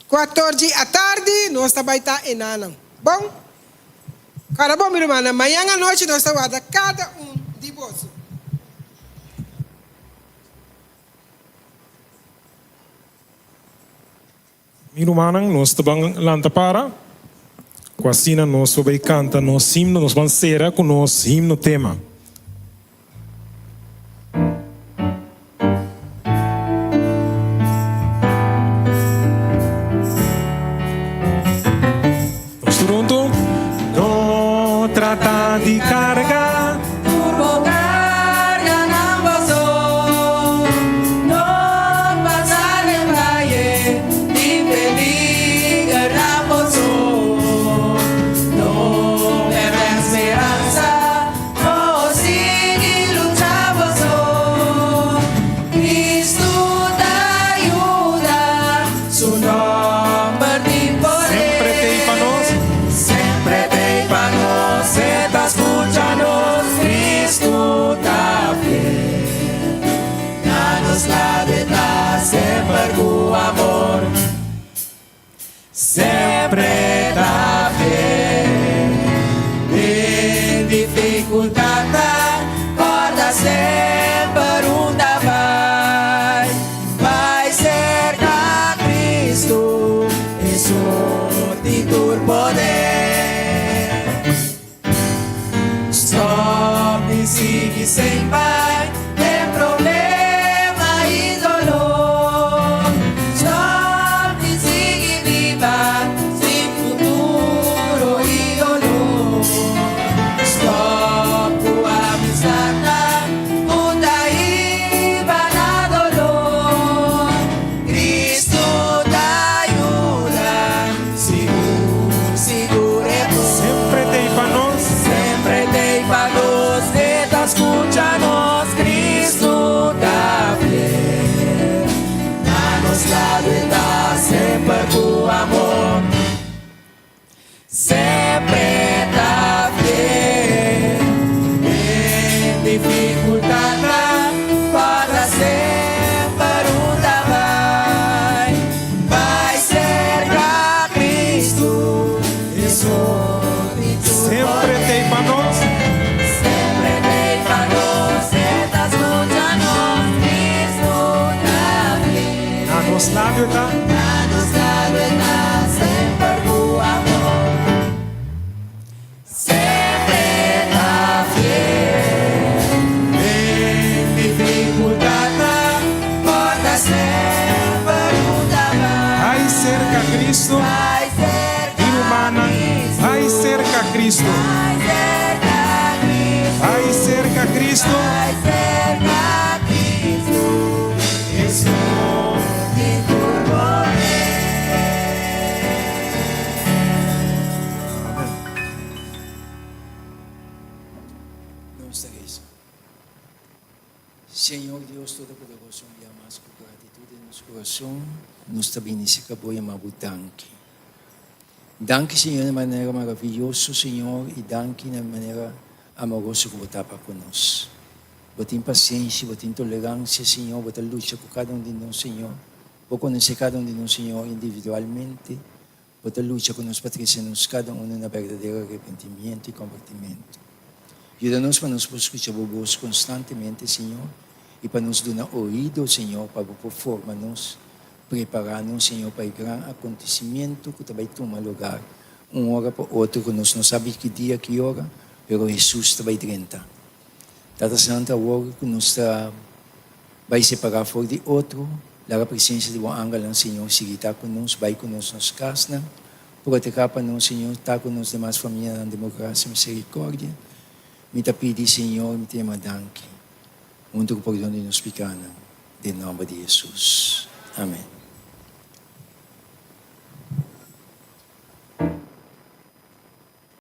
14 da tarde, nós também estamos em Nana. Bom? Cara, bom, minha irmã, amanhã à noite nós estamos cada de bolso. Minha irmã, nós estamos lanta para. Quase nós vamos cantar nosso himno, nós vamos ser com nosso himno tema. Trata di carga, Turbo carga ng baso, no pasale valle, di peligar na puso, no per esperanza, no sigue lucha baso, Cristo te ayuda, su nombre di poder, siempre te panos, escúchanos, Cristo está fiel. Danos la verdad, siempre tu amor. Siempre está fiel. En dificultad, guarda siempre un vai. Vai cerca a Cristo, eso de tu poder. Stop e sigue sem pai, tem problema e dolor. Stop e sigue viva, sem futuro e olhar. Stop a amizade, muda e vai na dolor. Cristo te ajuda, seguro é bom. Sempre tem para nós. Siempre te pagos, te escúchanos, Cristo está fiel. Danos la verdad, siempre tu amor. Siempre está fiel. En dificultad, para siempre un vai. Vai cerca a Cristo, eso de tu Sempre tem para nós. Siempre te pagos, te escúchanos, Cristo está fiel. A nosso lado está. Danos la verdad, siempre tu amor. Siempre está fiel. En dificultad, guarda siempre un vai. Vai cerca a Cristo. Vai cerca Irmã, vai cerca a Cristo. vai cerca a Cristo. Vai cerca a Cristo. Vai cerca a Cristo. Eso de tu poder. Vamos a eso. Señor Dios Todopoderoso, enviamos con gratitud en nuestro corazón, nuestra bendición voy a mabutanki. Danke, Señor, de manera maravillosa, Señor, y danke de manera amorosa que você para conosco. Botem paciência, botem tolerância, Senhor, botem luta com cada de nós, Senhor. Vou conhecer cada de nós, Senhor, individualmente. Botem luta conosco para crescermos cada na verdadeiro arrependimento e convertimento. Ajuda-nos para nos escutar a voz constantemente, Senhor, e para nos dar ouvido, Senhor, para formar-nos, preparar-nos, Senhor, para o grande acontecimento que vai tomar lugar. Hora para outra, que nós não sabemos que dia, que hora, mas Jesus vai tentar. Tata Santa, agora que nós vai separar fora de outro, lá a presença de um anjo, Senhor, seguir conosco, vai conosco nas casas, proteger para nós, Senhor, estar com nós demais famílias na democracia e misericórdia. Me te pedi, Senhor, me te danke. Muito perdão de nós pecados, em nome de Jesus. Amém.